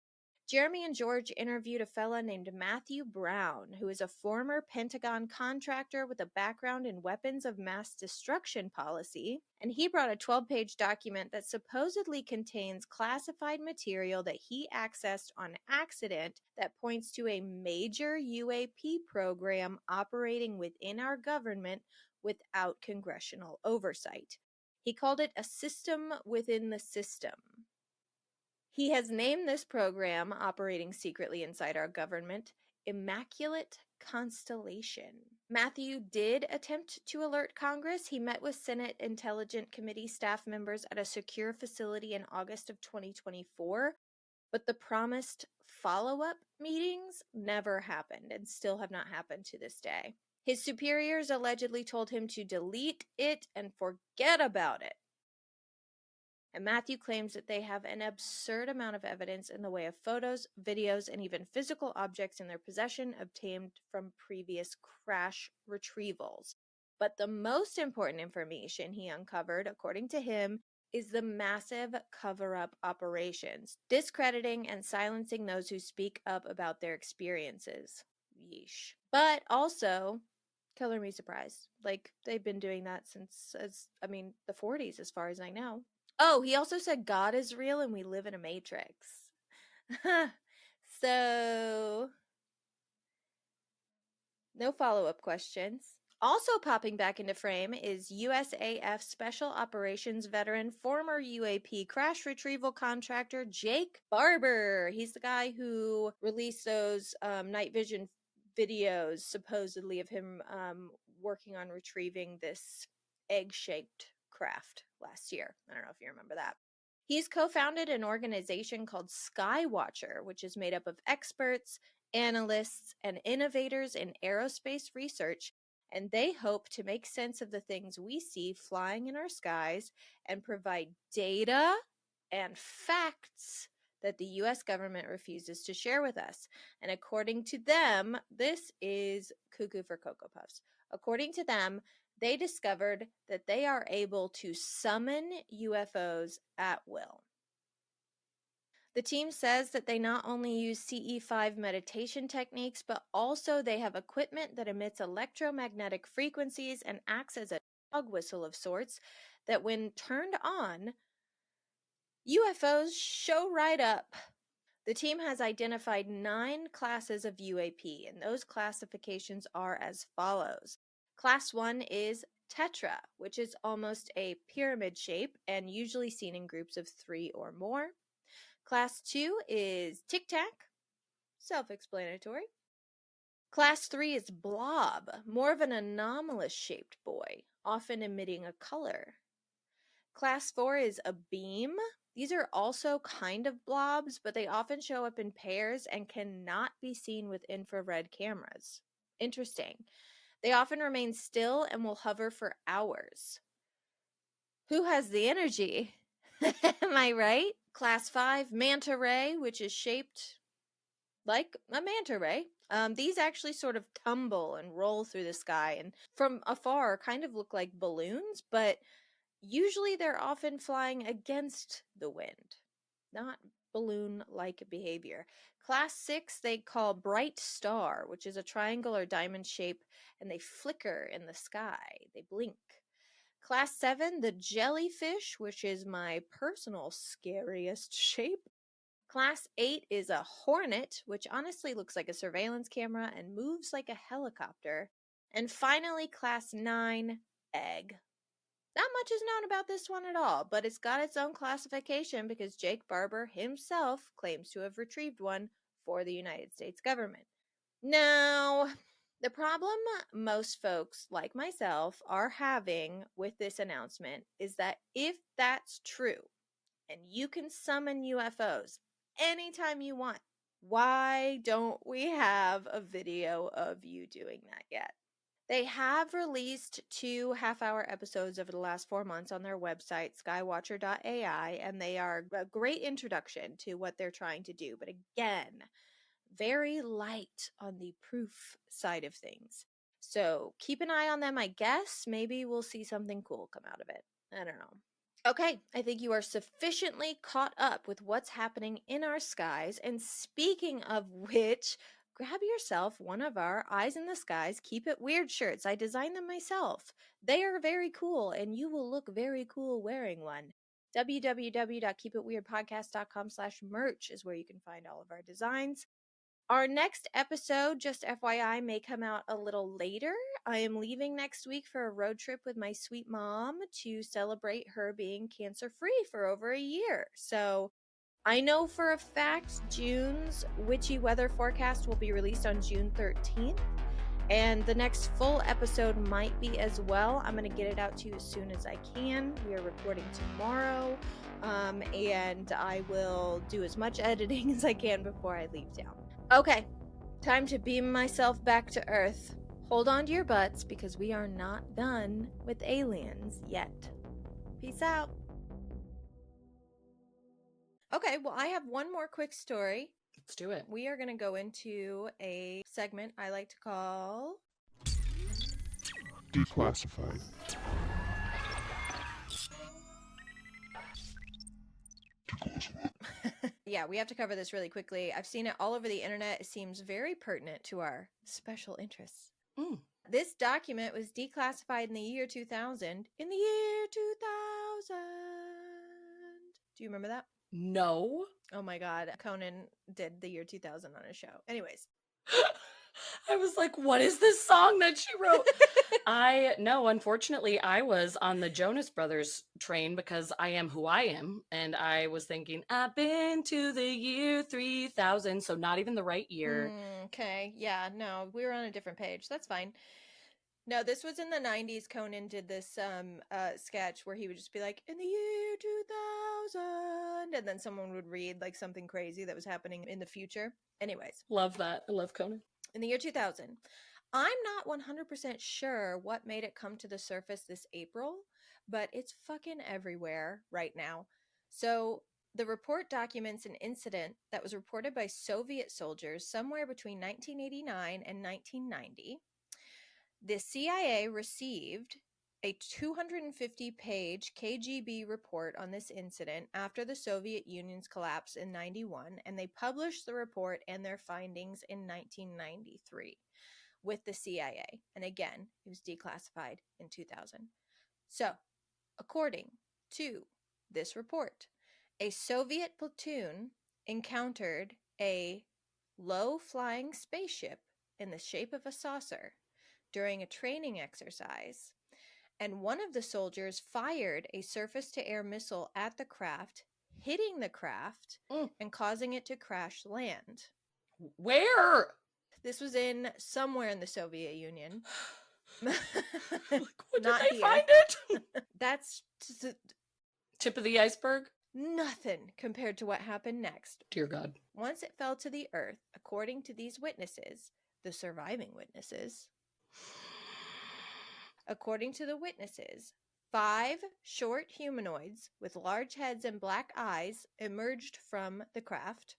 Jeremy and George interviewed a fella named Matthew Brown, who is a former Pentagon contractor with a background in weapons of mass destruction policy, and he brought a 12-page document that supposedly contains classified material that he accessed on accident that points to a major UAP program operating within our government without congressional oversight. He called it a system within the system. He has named this program, operating secretly inside our government, Immaculate Constellation. Matthew did attempt to alert Congress. He met with Senate Intelligence Committee staff members at a secure facility in August of 2024, but the promised follow-up meetings never happened and still have not happened to this day. His superiors allegedly told him to delete it and forget about it. And Matthew claims that they have an absurd amount of evidence in the way of photos, videos, and even physical objects in their possession obtained from previous crash retrievals. But the most important information he uncovered, according to him, is the massive cover-up operations, discrediting and silencing those who speak up about their experiences. Yeesh. But also, color me surprised. Like, they've been doing that since, the 40s, as far as I know. Oh, he also said God is real and we live in a matrix. So, no follow-up questions. Also popping back into frame is USAF Special Operations veteran, former UAP crash retrieval contractor Jake Barber. He's the guy who released those night vision videos, supposedly, of him working on retrieving this egg-shaped craft last year. I don't know if you remember that. He's co-founded an organization called Skywatcher, which is made up of experts, analysts, and innovators in aerospace research, and they hope to make sense of the things we see flying in our skies and provide data and facts that the US government refuses to share with us. And according to them, this is cuckoo for Cocoa Puffs. According to them, they discovered that they are able to summon UFOs at will. The team says that they not only use CE5 meditation techniques, but also they have equipment that emits electromagnetic frequencies and acts as a dog whistle of sorts that, when turned on, UFOs show right up. The team has identified 9 classes of UAP, and those classifications are as follows. Class 1 is Tetra, which is almost a pyramid shape and usually seen in groups of 3 or more. Class 2 is Tic Tac, self-explanatory. Class 3 is Blob, more of an anomalous shaped boy, often emitting a color. Class 4 is a Beam. These are also kind of blobs, but they often show up in pairs and cannot be seen with infrared cameras. Interesting. They often remain still and will hover for hours. Who has the energy? Am I right? Class 5, manta ray, which is shaped like a manta ray. These actually sort of tumble and roll through the sky and from afar kind of look like balloons, but usually they're often flying against the wind, not balloon-like behavior. Class 6 they call bright star, which is a triangle or diamond shape, and they flicker in the sky. They blink. Class 7, the jellyfish, which is my personal scariest shape. Class 8 is a hornet, which honestly looks like a surveillance camera and moves like a helicopter. And finally, Class 9, egg. Not much is known about this one at all, but it's got its own classification because Jake Barber himself claims to have retrieved one for the United States government. Now, the problem most folks like myself are having with this announcement is that if that's true, and you can summon UFOs anytime you want, why don't we have a video of you doing that yet? They have released 2 half-hour episodes over the last 4 months on their website, skywatcher.ai, and they are a great introduction to what they're trying to do. But again, very light on the proof side of things. So keep an eye on them, I guess. Maybe we'll see something cool come out of it. I don't know. Okay, I think you are sufficiently caught up with what's happening in our skies. And speaking of which, grab yourself one of our Eyes in the Skies Keep It Weird shirts. I designed them myself. They are very cool, and you will look very cool wearing one. www.keepitweirdpodcast.com/merch is where you can find all of our designs. Our next episode, just FYI, may come out a little later. I am leaving next week for a road trip with my sweet mom to celebrate her being cancer-free for over a year. So I know for a fact June's witchy weather forecast will be released on June 13th. And the next full episode might be as well. I'm going to get it out to you as soon as I can. We are recording tomorrow. And I will do as much editing as I can before I leave town. Okay, time to beam myself back to Earth. Hold on to your butts because we are not done with aliens yet. Peace out. Okay, well, I have one more quick story. Let's do it. We are going to go into a segment I like to call Declassified. Yeah, we have to cover this really quickly. I've seen it all over the internet. It seems very pertinent to our special interests. This document was declassified in the year 2000. In the year 2000. Do you remember that? No. Oh my God. Conan did the year 2000 on his show. Anyways. I was like, what is this song that she wrote? No, unfortunately, I was on the Jonas Brothers train because I am who I am. And I was thinking, I've been to the year 3000. So not even the right year. Okay. Yeah, no, we were on a different page. That's fine. No, this was in the 90s. Conan did this sketch where he would just be like, in the year 2000. And then someone would read like something crazy that was happening in the future. Anyways. Love that. I love Conan. In the year 2000. I'm not 100% sure what made it come to the surface this April, but it's fucking everywhere right now. So the report documents an incident that was reported by Soviet soldiers somewhere between 1989 and 1990. The CIA received a 250-page KGB report on this incident after the Soviet Union's collapse in 91, and they published the report and their findings in 1993 with the CIA. And again, it was declassified in 2000. So, according to this report, a Soviet platoon encountered a low-flying spaceship in the shape of a saucer during a training exercise, and one of the soldiers fired a surface-to-air missile at the craft, hitting the craft and causing it to crash land. Where? This was in somewhere in the Soviet Union. Like, what did Not they here. find it? That's Tip of the iceberg? nothing compared to what happened next. Dear God. Once it fell to the earth, according to these witnesses, the surviving witnesses, according to the witnesses, 5 short humanoids with large heads and black eyes emerged from the craft.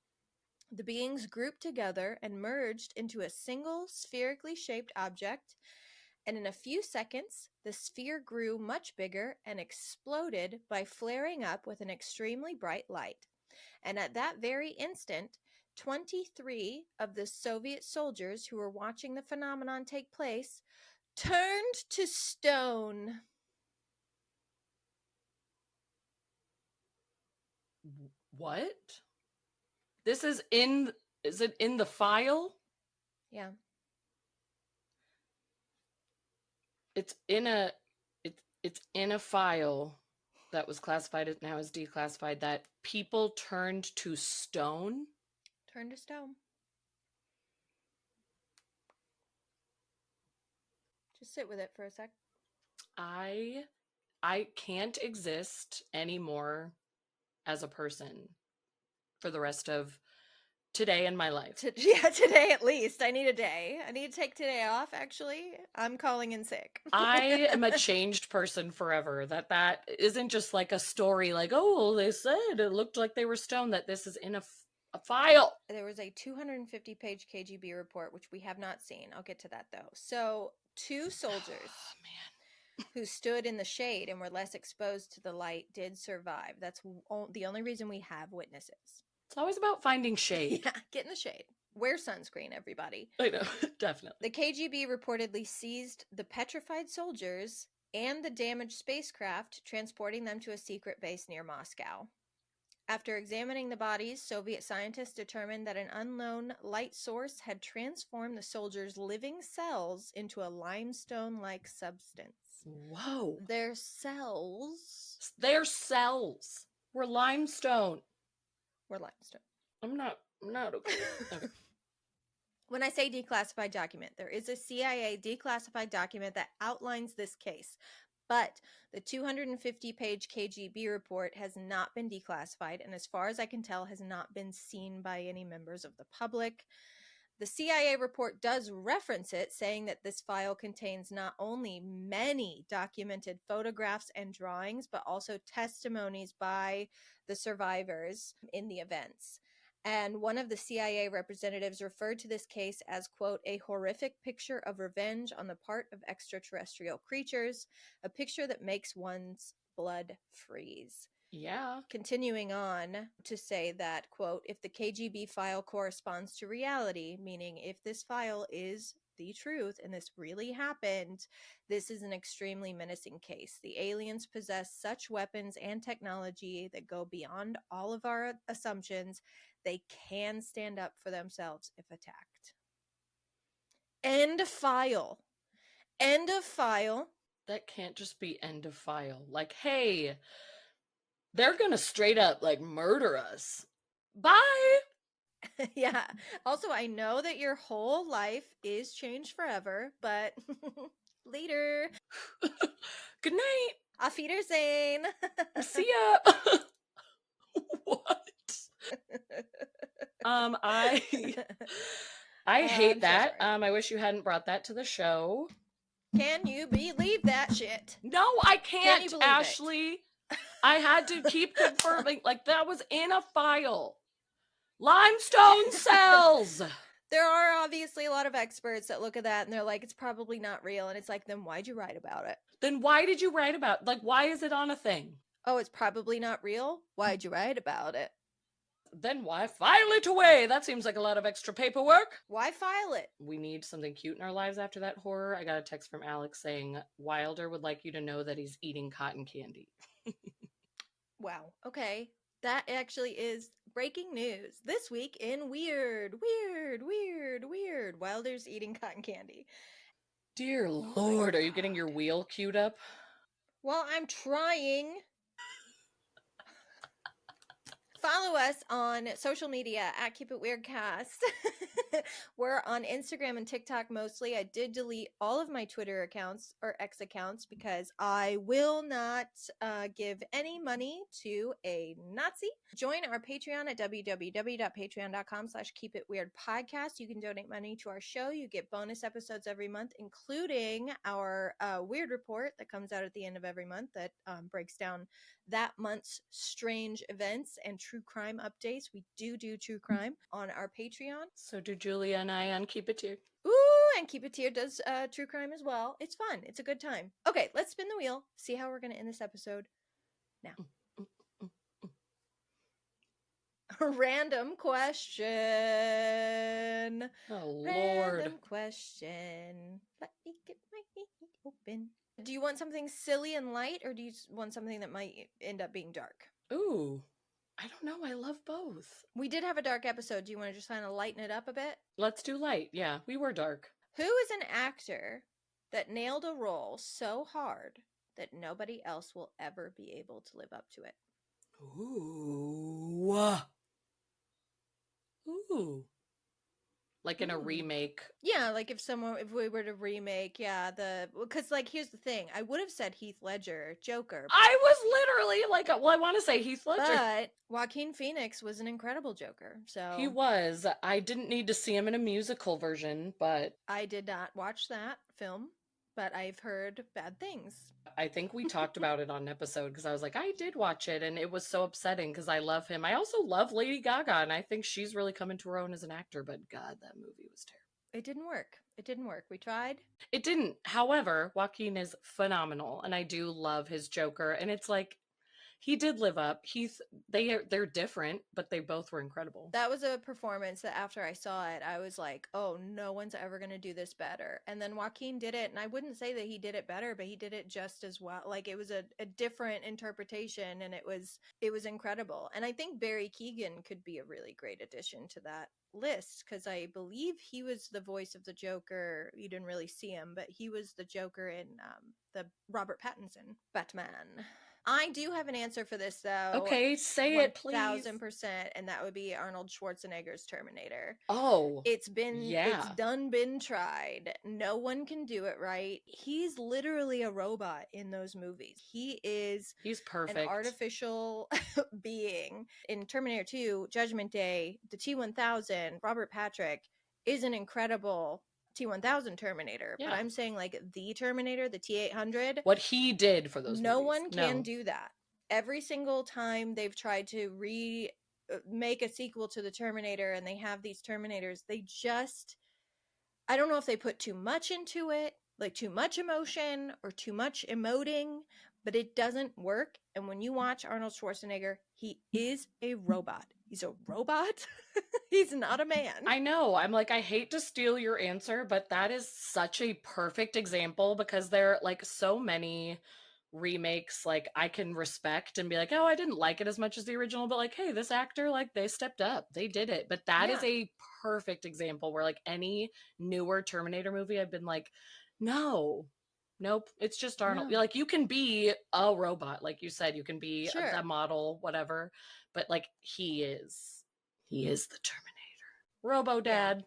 The beings grouped together and merged into a single spherically shaped object, and in a few seconds, the sphere grew much bigger and exploded by flaring up with an extremely bright light. And at that very instant, 23 of the Soviet soldiers who were watching the phenomenon take place turned to stone. What? This is it in the file? Yeah. It's in a file that was classified as now is declassified that people turned to stone. Turned to stone. Just sit with it for a sec. I can't exist anymore as a person for the rest of today in my life. Today at least. I need a day. I need to take today off, actually. I'm calling in sick. I am a changed person forever. That isn't just like a story like, oh, they said it looked like they were stoned, that this is in a file. There was a 250-page KGB report, which we have not seen. I'll get to that, though. So, 2 soldiers who stood in the shade and were less exposed to the light did survive. That's the only reason we have witnesses. It's always about finding shade. Yeah, get in the shade. Wear sunscreen, everybody. I know, definitely. The KGB reportedly seized the petrified soldiers and the damaged spacecraft, transporting them to a secret base near Moscow. After examining the bodies, Soviet scientists determined that an unknown light source had transformed the soldiers' living cells into a limestone-like substance. Whoa. Their cells were limestone. were limestone. I'm not okay. Okay. When I say declassified document, there is a CIA declassified document that outlines this case. But the 250-page KGB report has not been declassified, and as far as I can tell, has not been seen by any members of the public. The CIA report does reference it, saying that this file contains not only many documented photographs and drawings, but also testimonies by the survivors in the events. And one of the CIA representatives referred to this case as, quote, a horrific picture of revenge on the part of extraterrestrial creatures, a picture that makes one's blood freeze. Yeah. Continuing on to say that, quote, if the KGB file corresponds to reality, meaning if this file is the truth and this really happened, this is an extremely menacing case. The aliens possess such weapons and technology that go beyond all of our assumptions. They can stand up for themselves if attacked. End of file. End of file. That can't just be end of file. Like, hey, they're gonna straight up like murder us. Bye. Yeah. Also, I know that your whole life is changed forever, but later. Good night. Auf Wiedersehen. See ya. What? I hate that. Sorry. I wish you hadn't brought that to the show. Can you believe that shit? No, I can't, you believe Ashley. I had to keep confirming. Like, that was in a file. Limestone cells. There are obviously a lot of experts that look at that and they're like, it's probably not real. And it's like, then why'd you write about it? Then why did you write about it? Like, why is it on a thing? Oh, it's probably not real? Why'd you write about it? Then why file it away? That seems like a lot of extra paperwork. Why file it? We need something cute in our lives after that horror. I got a text from Alex saying Wilder would like you to know that he's eating cotton candy. Wow. Okay. That actually is breaking news. This week in Weird. Wilder's eating cotton candy. Dear Lord, are you getting your wheel queued up? Well, I'm trying. Follow us on social media at Keep It Weirdcast. We're on Instagram and TikTok mostly. I did delete all of my Twitter accounts or X accounts because I will not give any money to a Nazi. Join our Patreon at www.patreon.com/keepitweirdpodcast. You can donate money to our show. You get bonus episodes every month, including our Weird Report that comes out at the end of every month that breaks down that month's strange events and true crime updates. We do true crime on our Patreon. So do Julia and I on Keep It Here. Ooh, and Keep It Here does true crime as well. It's fun. It's a good time. Okay, let's spin the wheel. See how we're going to end this episode now. Random question. Oh, Lord. Random question. Let me get my feet open. Do you want something silly and light, or do you want something that might end up being dark? Ooh, I don't know. I love both. We did have a dark episode. Do you want to just kind of lighten it up a bit? Let's do light. Yeah, we were dark. Who is an actor that nailed a role so hard that nobody else will ever be able to live up to it? Ooh. Ooh. Like in a remake. Yeah, like if we were to remake, because like here's the thing, I would have said Heath Ledger, Joker. I was literally like, well, I want to say Heath Ledger. But Joaquin Phoenix was an incredible Joker, so. He was. I didn't need to see him in a musical version, but. I did not watch that film, but I've heard bad things. I think we talked about it on an episode because I was like, I did watch it and it was so upsetting because I love him. I also love Lady Gaga and I think she's really coming to her own as an actor, but God, that movie was terrible. It didn't work. It didn't work. We tried. It didn't. However, Joaquin is phenomenal and I do love his Joker and it's like, he did live up. They're different, but they both were incredible. That was a performance that after I saw it, I was like, oh, no one's ever going to do this better. And then Joaquin did it. And I wouldn't say that he did it better, but he did it just as well. Like it was a different interpretation and it was incredible. And I think Barry Keoghan could be a really great addition to that list because I believe he was the voice of the Joker. You didn't really see him, but he was the Joker in the Robert Pattinson Batman. I do have an answer for this, though. Okay, say it, please. 1,000%, and that would be Arnold Schwarzenegger's Terminator. Oh, it's been tried. No one can do it right. He's literally a robot in those movies. He's perfect. An artificial being. In Terminator 2, Judgment Day, the T-1000, Robert Patrick is an incredible T-1000 Terminator, but I'm saying like the Terminator, the T-800. What he did for those no movies. one can do that. Every single time they've tried to make a sequel to the Terminator and they have these Terminators, I don't know if they put too much into it, like too much emotion or too much emoting, but it doesn't work. And when you watch Arnold Schwarzenegger, he is a robot. He's a robot. He's not a man. I know. I'm like, I hate to steal your answer, but that is such a perfect example because there are like so many remakes like I can respect and be like, oh, I didn't like it as much as the original, but like, hey, this actor, like they stepped up. They did it. But that is a perfect example where like any newer Terminator movie, I've been like, nope, it's just Arnold. No. Like you can be a robot, like you said, you can be a model, whatever, but like he is the Terminator. Robo-Dad.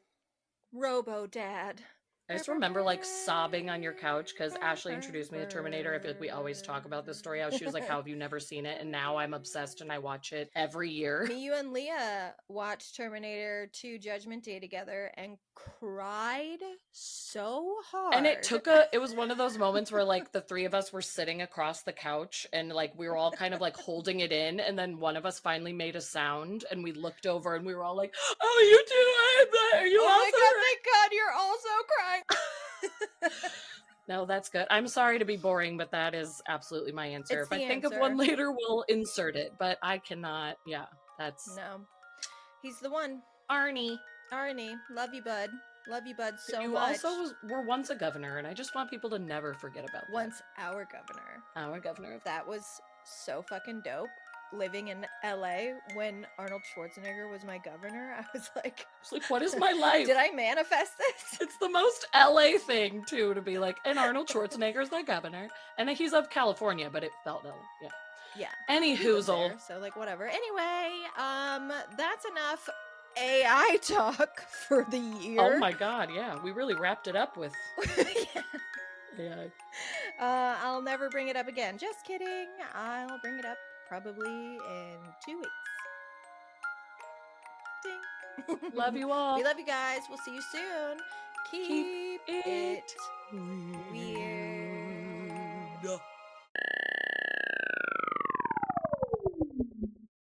Robo-Dad. I just remember like sobbing on your couch because Ashley introduced me to Terminator. I feel like we always talk about this story. She was like, how have you never seen it? And now I'm obsessed and I watch it every year. Me, you, and Leah watched Terminator 2 Judgment Day together and cried so hard. And it was one of those moments where like the three of us were sitting across the couch and like we were all kind of like holding it in. And then one of us finally made a sound and we looked over and we were all like, oh, you too? Are you also my God, thank God you're also crying. No, that's good. I'm sorry to be boring, but that is absolutely my answer. It's if I think of one later, we'll insert it, but I cannot. Yeah, that's... No. He's the one. Arnie. Love you, bud. Love you, bud, so you much. You also were once a governor, and I just want people to never forget about that. Once our governor. Our governor. That was so fucking dope. Living in LA when Arnold Schwarzenegger was my governor, I was like, what is my life? Did I manifest this? It's the most LA thing too, to be like, and Arnold Schwarzenegger's the governor, and he's of California, but it felt LA. Yeah. Yeah. Any He was hoozle. there, so like whatever. Anyway, that's enough AI talk for the year. Oh my god, yeah. We really wrapped it up with Yeah. AI. I'll never bring it up again. Just kidding. I'll bring it up probably in 2 weeks. Ding. Love you all. We love you guys. We'll see you soon. Keep Keep it it real.